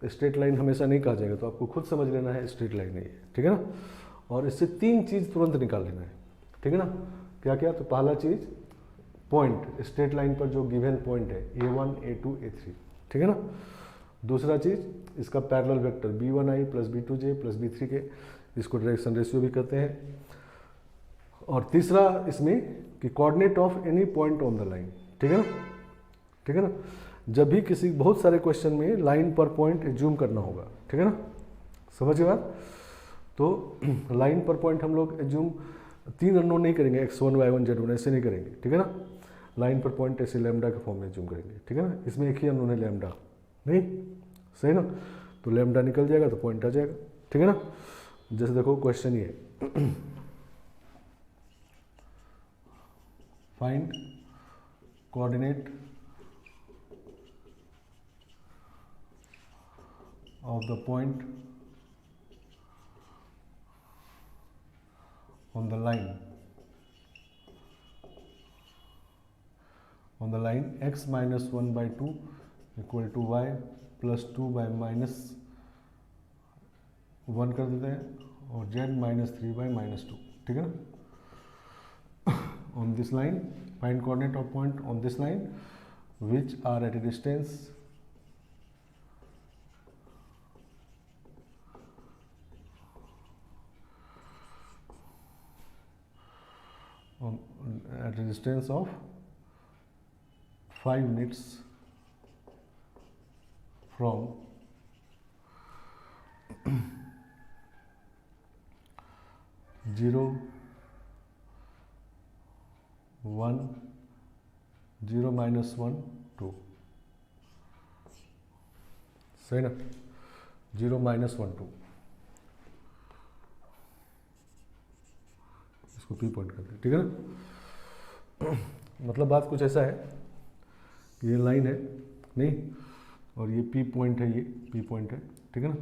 Speaker 1: तो स्ट्रेट लाइन हमेशा नहीं कहा जाएगा, तो आपको खुद समझ लेना है स्ट्रेट लाइन है ये, ठीक है ना। और इससे 3 चीज़ तुरंत निकाल लेना है, ठीक है ना। क्या क्या, तो पहला चीज़ पॉइंट, स्ट्रेट लाइन पर जो गिवन पॉइंट है a1, a2, a3, ठीक है ना। दूसरा चीज़ इसका parallel vector b1i plus b2j plus b3 के, इसको डायरेक्शन रेशियो भी कहते हैं। और तीसरा इसमें कि coordinate of any point on the line, ठीक है ना, ठीक है ना। जब भी किसी बहुत सारे क्वेश्चन में लाइन पर पॉइंट एज्यूम करना होगा, ठीक है ना। समझ गए बात। तो लाइन पर पॉइंट हम लोग एज्यूम 3 अननोन नहीं करेंगे, x1, y1, z1 ऐसे नहीं करेंगे, ठीक है ना। लाइन पर पॉइंट ऐसे लैम्डा के फॉर्म में एज्यूम करेंगे, ठीक है ना। इसमें एक ही अननोन है लैम्डा, नहीं, सही ना। तो लैम्डा निकल जाएगा तो पॉइंट आ जाएगा, ठीक है ना। जैसे देखो क्वेश्चन ये find coordinate of the point on the line x minus 1 by 2 equal to y plus 2 by minus 1 कर देते हैं और z minus 3 by minus 2, ठीक है ना. On this line find coordinate of point on this line which are at a distance at a distance of 5 units from 0, 1, 0 minus 1, 2. सही ना. 0 minus 1, 2 इसको पी पॉइंट करते हैं, ठीक है ना. मतलब बात कुछ ऐसा है, ये लाइन है नहीं और ये पी पॉइंट है, ये पी पॉइंट है, ठीक है ना.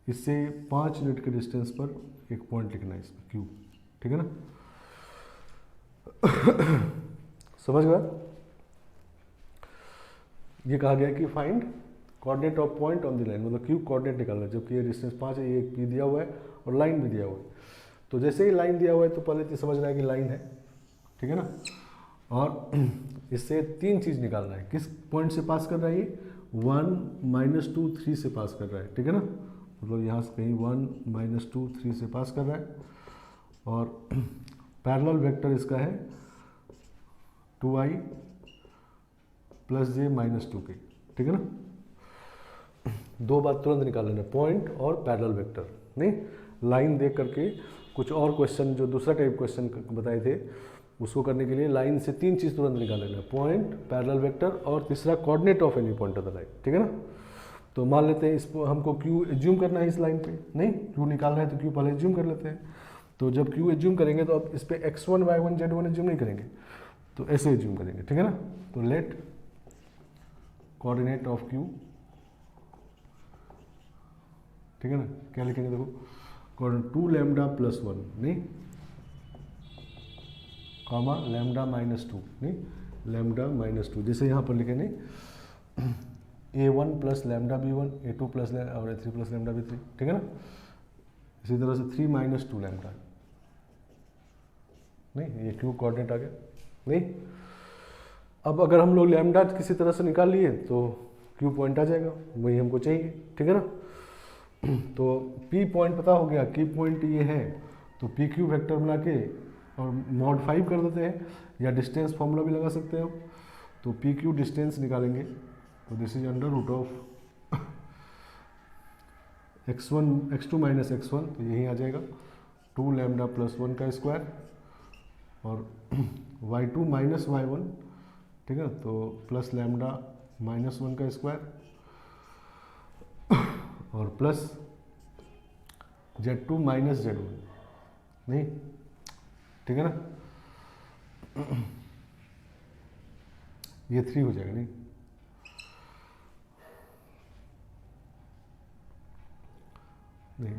Speaker 1: इससे 5 यूनिट के डिस्टेंस पर एक पॉइंट लिखना है इसमें क्यू, ठीक है ना. समझ गया. ये कहा गया कि find coordinate of point on the line, मतलब क्यू कोऑर्डिनेट निकालना है, जबकि ये डिस्टेंस 5 है, ये एक पी दिया हुआ है और लाइन भी दिया हुआ है. तो जैसे ही लाइन दिया हुआ है तो पहले तो समझना है कि लाइन है, ठीक है ना. और इससे 3 चीज़ निकालना है. किस पॉइंट से पास कर रहा है ये, 1, -2, 3 से पास कर रहा है, ठीक है ना. मतलब यहाँ से कहीं 1, -2, 3 से पास कर रहा है. और पैरेलल वेक्टर इसका है 2i + j - 2k, ठीक है ना. 2 बात तुरंत निकाल लेना, पॉइंट और पैरेलल वेक्टर. नहीं, लाइन देख करके कुछ और क्वेश्चन जो दूसरा टाइप क्वेश्चन बताए थे उसको करने के लिए लाइन से 3 चीज़ तुरंत निकाल लेना, पॉइंट, पैरेलल वेक्टर और तीसरा coordinate of any point of the line, ठीक है ना. तो मान लेते हैं इसको, हमको क्यू एज्यूम करना है इस लाइन पे. नहीं, क्यू निकालना है तो क्यू पहले एज्यूम कर लेते हैं. तो जब क्यू एज्यूम करेंगे तो अब इस पर x1, y1, z1 एज्यूम नहीं करेंगे, तो ऐसे एज्यूम करेंगे, ठीक है ना. तो लेट कोऑर्डिनेट ऑफ क्यू, ठीक है ना. क्या लिखेंगे देखो, 2 लैम्डा + 1 नहीं, कॉमा लैम्डा -2 नहीं, लैम्डा -2. जैसे यहाँ पर लिखे नहीं, a1 + लैम्डा b1, a2 + और a3 + लैम्डा b3, ठीक है ना. इसी तरह से 3 - 2 लैम्डा नहीं, ये क्यू कोऑर्डिनेट आ गया. नहीं, अब अगर हम लोग लैम्डा किसी तरह से निकाल लिए तो क्यू पॉइंट आ जाएगा, वही हमको चाहिए, ठीक है ना. तो पी पॉइंट पता हो गया, की पॉइंट ये है, तो पी क्यू वेक्टर बना के और mod 5 कर देते हैं, या डिस्टेंस फॉर्मूला भी लगा सकते हैं हम. तो पी क्यू डिस्टेंस निकालेंगे, तो this is √of x1 x2 - x1, तो यही आ जाएगा 2 लैम्डा + 1 का स्क्वायर और y2 - y1, ठीक है, तो प्लस लैम्डा -1 का स्क्वायर और प्लस z2 - z1 नहीं, ठीक है ना. ये 3 हो जाएगा नहीं,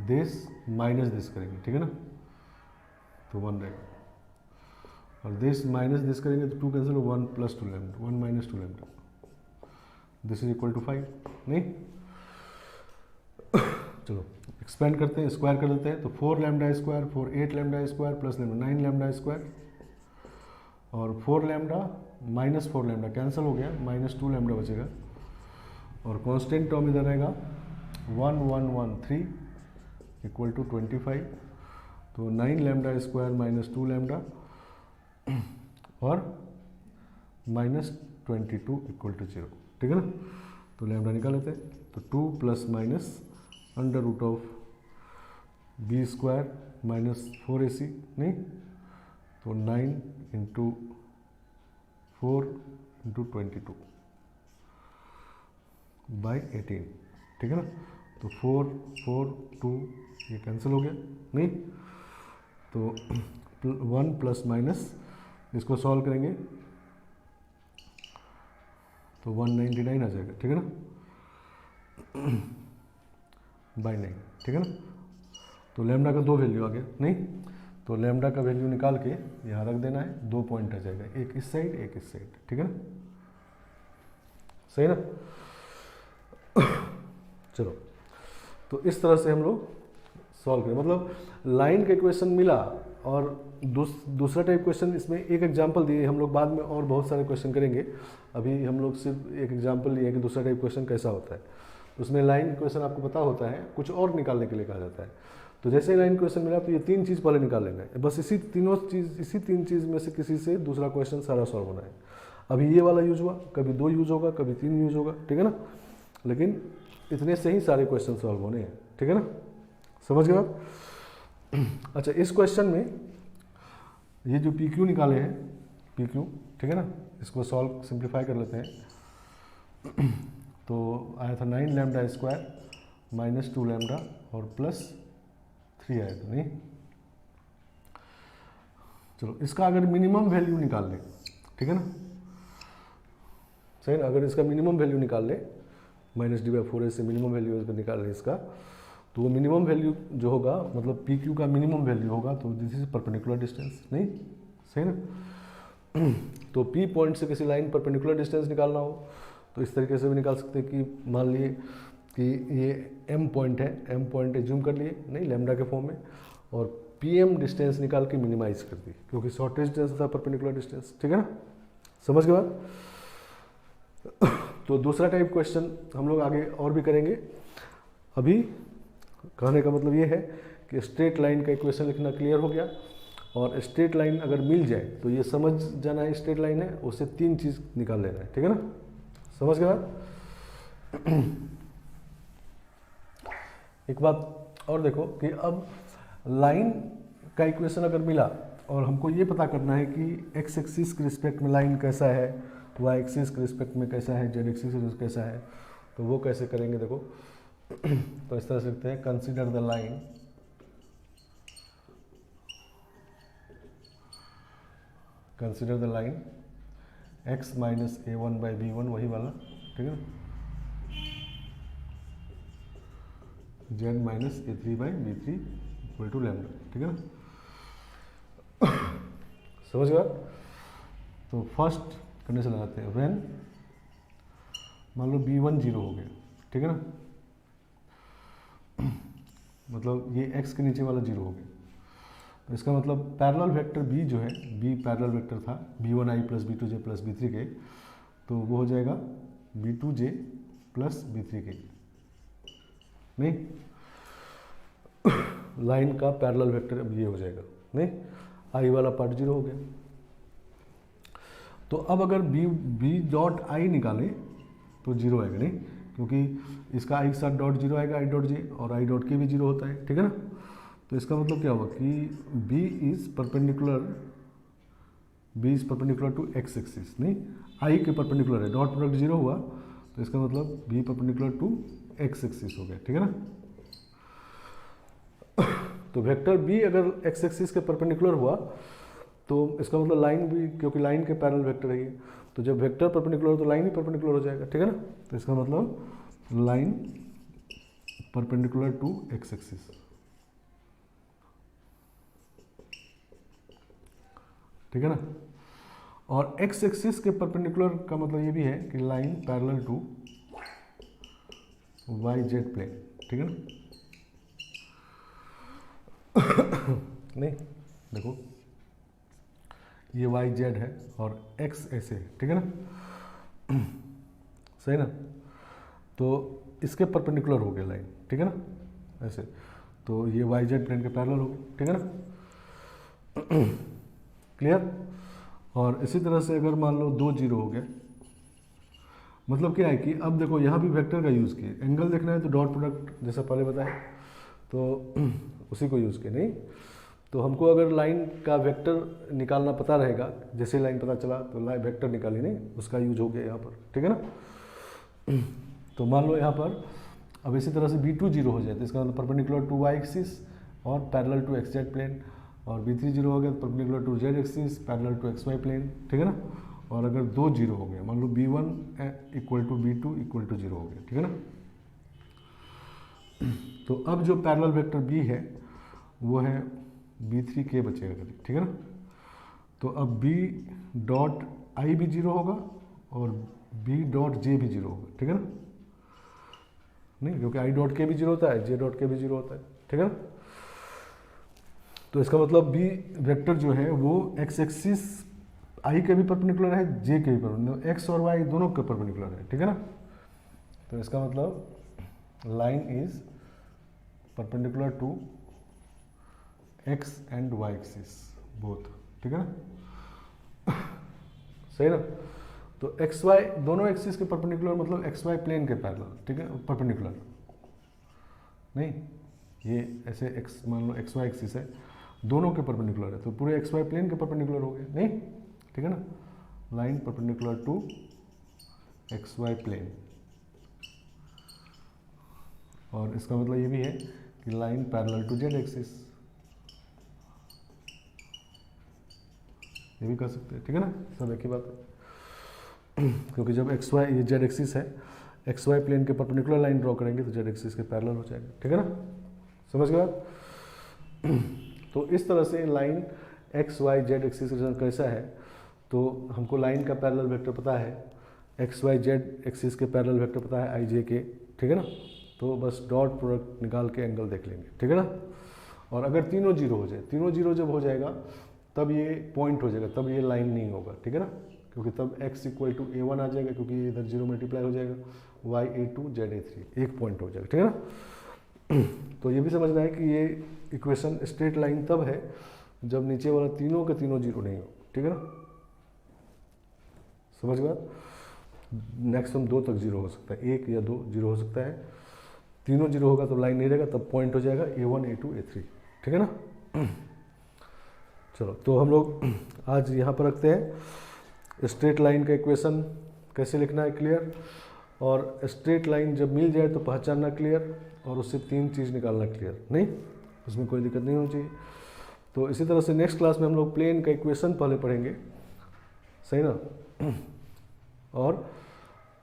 Speaker 1: दिस माइनस दिस करेंगे, ठीक है ना, तो 1 रहेगा. और दिस माइनस दिस करेंगे तो 2 cancel, 1 + 2 lambda, 1 - 2 lambda, this is equal to 5 नहीं. चलो एक्सपेंड करते हैं, स्क्वायर कर देते हैं. तो 4 lambda square, 4 8 lambda square plus lambda 9 lambda square और 4 लैम्डा -4 लैम्डा कैंसिल हो गया, -2 लैम्डा बचेगा. और कांस्टेंट टर्म इधर रहेगा 1 1 1 3 इक्वल टू 25. तो 9 लैम्डा स्क्वायर -2 लैम्डा और -22 इक्वल टू 0, ठीक है ना. तो लैम्डा निकाल लेते हैं. तो 2 ± √of b² -4ac नहीं, तो 9 × 4 × 22 / 18, ठीक है ना. तो तो 4 4 2 ये कैंसिल हो गया नहीं, तो 1 प्लस माइनस इसको सॉल्व करेंगे तो 199 आ जाएगा, ठीक है ना, बाई 9, ठीक है ना। तो लैम्डा का 2 वैल्यू आ गया नहीं, तो लैम्डा का वैल्यू निकाल के यहाँ रख देना है, 2 पॉइंट आ जाएगा, एक इस साइड एक इस साइड, ठीक है ना, सही ना। चलो, तो इस तरह से हम लोग सॉल्व करें, मतलब लाइन का इक्वेशन मिला और दूसरा टाइप क्वेश्चन, इसमें एक एग्जांपल दिए हम लोग, बाद में और बहुत सारे क्वेश्चन करेंगे, अभी हम लोग सिर्फ एक एग्जांपल लिए कि दूसरा टाइप क्वेश्चन कैसा होता है। उसमें लाइन इक्वेशन आपको पता होता है, कुछ और निकालने के लिए कहा जाता है। तो जैसे ही लाइन क्वेश्चन मिला तो ये 3 चीज़ पहले निकाल लेना है, बस इसी 3 चीज़ में से किसी से दूसरा क्वेश्चन सारा सॉल्व होना है। अभी ये वाला यूज हुआ, कभी 2 यूज होगा, कभी 3 यूज होगा, ठीक है ना, लेकिन इतने से ही सारे क्वेश्चन सॉल्व होने हैं, ठीक है ना, समझ गए आप। अच्छा, इस क्वेश्चन में ये जो पी क्यू निकाले हैं, पी क्यू, ठीक है ना, इसको सॉल्व सिंप्लीफाई कर लेते हैं। तो आया था 9 लैम्डा स्क्वायर माइनस 2 लैम्डा और प्लस 3 आया था नहीं। चलो, इसका अगर मिनिमम वैल्यू निकाल ले, ठीक है ना, सही ना, अगर इसका मिनिमम वैल्यू निकाल ले, -d/4 से मिनिमम वैल्यू अगर निकाल ले इसका, तो वो मिनिमम वैल्यू जो होगा, मतलब पी क्यू का मिनिमम वैल्यू होगा, तो दिस इज परपेंडिकुलर डिस्टेंस नहीं, सही ना। तो पी पॉइंट से किसी लाइन परपेंडिकुलर डिस्टेंस निकालना हो तो इस तरीके से भी निकाल सकते हैं कि मान लिए कि ये एम पॉइंट है, एम पॉइंट एज्यूम कर लिए नहीं लैम्डा के फॉर्म में, और पी एम डिस्टेंस निकाल के मिनिमाइज कर दी, क्योंकि शॉर्टेस्ट डिस्टेंस था परपेंडिकुलर डिस्टेंस, ठीक है ना, समझ के बाद। तो दूसरा टाइप क्वेश्चन हम लोग आगे और भी करेंगे। अभी कहने का मतलब ये है कि स्ट्रेट लाइन का इक्वेशन लिखना क्लियर हो गया, और स्ट्रेट लाइन अगर मिल जाए तो ये समझ जाना है स्ट्रेट लाइन है, उससे 3 चीज़ निकाल लेना है, ठीक है ना, समझ के बाद। एक बात और देखो कि अब लाइन का इक्वेशन अगर मिला और हमको ये पता करना है कि एक्स एक्सिस के रिस्पेक्ट में लाइन कैसा है, वाई एक्सिस के रिस्पेक्ट में कैसा है, जेड एक्सिस के कैसा है, तो वो कैसे करेंगे देखो। तो इस तरह से लिखते हैं, consider the line x minus a1 by b1, वही वाला, ठीक है, z minus a3 by b3 equal to lambda, ठीक है ना, समझ गया। तो फर्स्ट कंडीशन लगाते हैं, व्हेन मान लो b1 0 हो गया, ठीक है ना, मतलब ये x के नीचे वाला 0 हो गया, तो इसका मतलब पैरेलल वेक्टर b जो है, b पैरेलल वेक्टर था b1i plus b2j plus b3 के, तो वो हो जाएगा b2j प्लस b3 के नहीं, लाइन का पैरेलल वेक्टर अब ये हो जाएगा नहीं, i वाला पार्ट 0 हो गया। तो अब अगर b डॉट i निकालें तो 0 आएगा नहीं, क्योंकि इसका i के साथ डॉट 0 आएगा, i डॉट j, और i डॉट k भी 0 होता है, ठीक है ना। तो इसका मतलब क्या होगा कि b is perpendicular to x axis नहीं, i के परपेंडिकुलर है, डॉट प्रोडक्ट 0 हुआ, तो इसका मतलब b perpendicular to x axis हो गया, ठीक है ना। तो वेक्टर b अगर x एक्सिस के परपेंडिकुलर हुआ तो इसका मतलब लाइन भी, क्योंकि लाइन के पैरेलल वेक्टर है ये, तो जब वेक्टर परपेंडिकुलर हो तो लाइन भी परपेंडिकुलर हो जाएगा, ठीक है ना। तो इसका मतलब line perpendicular to x axis, ठीक है ना। और x एक्सिस के परपेंडिकुलर का मतलब ये भी है कि line parallel to Y Z plane, ठीक है ना। नहीं देखो, ये वाई जेड है और x ऐसे, ठीक है ना, सही ना। तो इसके परपेंडिकुलर हो गया लाइन, ठीक है ना, ऐसे, तो ये वाई जेड प्लेन के पैरेलल हो गया, ठीक है ना, क्लियर। और इसी तरह से अगर मान लो 2 0 हो गया, मतलब क्या है कि अब देखो यहाँ भी वेक्टर का यूज़ किए, एंगल देखना है तो डॉट प्रोडक्ट जैसा पहले बताया, तो उसी को यूज़ किए नहीं। तो हमको अगर लाइन का वेक्टर निकालना पता रहेगा, जैसे लाइन पता चला तो लाइन वेक्टर निकाली नहीं, उसका यूज हो गया यहाँ पर, ठीक है ना। तो मान लो यहाँ पर अब इसी तरह से B2 जीरो हो जाए तो इसका मतलब परपेंडिकुलर टू वाई एक्सिस और parallel to X Z plane, और B3 जीरो हो गया तो perpendicular to Z axis parallel to X Y plane, ठीक है ना। और अगर दो जीरो हो गया, मान लो B1 equal to B2 equal to zero हो गया, ठीक है ना। तो अब जो पैरेलल वेक्टर B है वो है B3 के बचेगा करीब, ठीक है ना। तो अब B डॉट आई भी जीरो होगा और B डॉट जे भी जीरो होगा, ठीक है ना। नहीं, क्योंकि आई डॉट के भी जीरो होता है, जे डॉट के भी जीरो होता है, ठीक है ना। तो इसका मतलब B वेक्टर जो है वो एक्स एक्सिस आई के भी परपेंडिकुलर है, जे के भी परपेंडिकुलर, एक्स और वाई दोनों के परपेंडिकुलर है, ठीक है ना। तो इसका मतलब line is perpendicular to X and Y axis both, ठीक है ना। सही ना। तो एक्स वाई दोनों एक्सिस के परपेंडिकुलर मतलब एक्स वाई प्लेन के पैरेलल, ठीक है, परपेंडिकुलर नहीं, ये ऐसे एक्स मान लो एक्स वाई एक्सिस है, दोनों के परपेंडिकुलर है तो पूरे एक्स वाई प्लेन के परपेंडिकुलर हो गए, नहीं, ठीक है ना। Line perpendicular to X Y plane, और इसका मतलब ये भी है कि line parallel to Z axis, ये भी कर सकते हैं, ठीक है ना। सब एक ही बात है। क्योंकि जब एक्स वाई ये जेड एक्सिस है, एक्स वाई प्लेन के परपेंडिकुलर लाइन ड्रॉ करेंगे तो जेड एक्सिस के पैरेलल हो जाएगा, ठीक है ना। समझ गए आप। तो इस तरह से line X Y Z axis कैसा है, तो हमको लाइन का पैरेलल वेक्टर पता है, एक्स वाई जेड एक्सिस के पैरेलल वेक्टर पता है आई जे के, ठीक है ना। तो बस डॉट प्रोडक्ट निकाल के एंगल देख लेंगे, ठीक है ना। और अगर तीनों जीरो हो जाए, तीनों जीरो जब हो जाएगा तब ये पॉइंट हो जाएगा, तब ये लाइन नहीं होगा, ठीक है ना। क्योंकि तब x इक्वल टू A1 आ जाएगा, क्योंकि इधर जीरो मल्टीप्लाई हो जाएगा, y A2 z A3 एक पॉइंट हो जाएगा, ठीक है ना। तो ये भी समझना है कि ये इक्वेशन स्ट्रेट लाइन तब है जब नीचे वाला तीनों के तीनों जीरो नहीं हो, ठीक है ना। समझ गए। मैक्सिमम दो तक जीरो हो सकता है, एक या दो जीरो हो सकता है, तीनों जीरो होगा तो लाइन नहीं रहेगा, तब पॉइंट हो जाएगा A1 A2 A3, ठीक है ना। चलो, तो हम लोग आज यहाँ पर रखते हैं। स्ट्रेट लाइन का इक्वेशन कैसे लिखना है क्लियर, और स्ट्रेट लाइन जब मिल जाए तो पहचानना क्लियर, और उससे तीन चीज़ निकालना क्लियर, नहीं उसमें कोई दिक्कत नहीं होनी चाहिए। तो इसी तरह से नेक्स्ट क्लास में हम लोग प्लेन का इक्वेशन पहले पढ़ेंगे, सही ना। और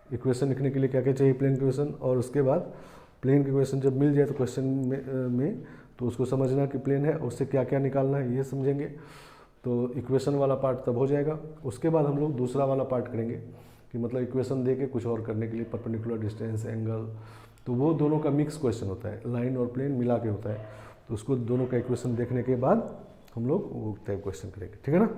Speaker 1: इक्वेशन लिखने के लिए क्या क्या चाहिए प्लेन इक्वेशन, और उसके बाद प्लेन की इक्वेशन जब मिल जाए तो क्वेश्चन में तो उसको समझना कि प्लेन है, उससे क्या क्या निकालना है ये समझेंगे। तो इक्वेशन वाला पार्ट तब हो जाएगा। उसके बाद हम लोग दूसरा वाला पार्ट करेंगे कि मतलब इक्वेशन दे के कुछ और करने के लिए, परपेंडिकुलर, डिस्टेंस, एंगल, तो वो दोनों का मिक्स क्वेश्चन होता है, लाइन और प्लेन मिला के होता है। तो उसको दोनों का इक्वेशन देखने के बाद हम लोग वो टाइप क्वेश्चन करेंगे, ठीक है ना।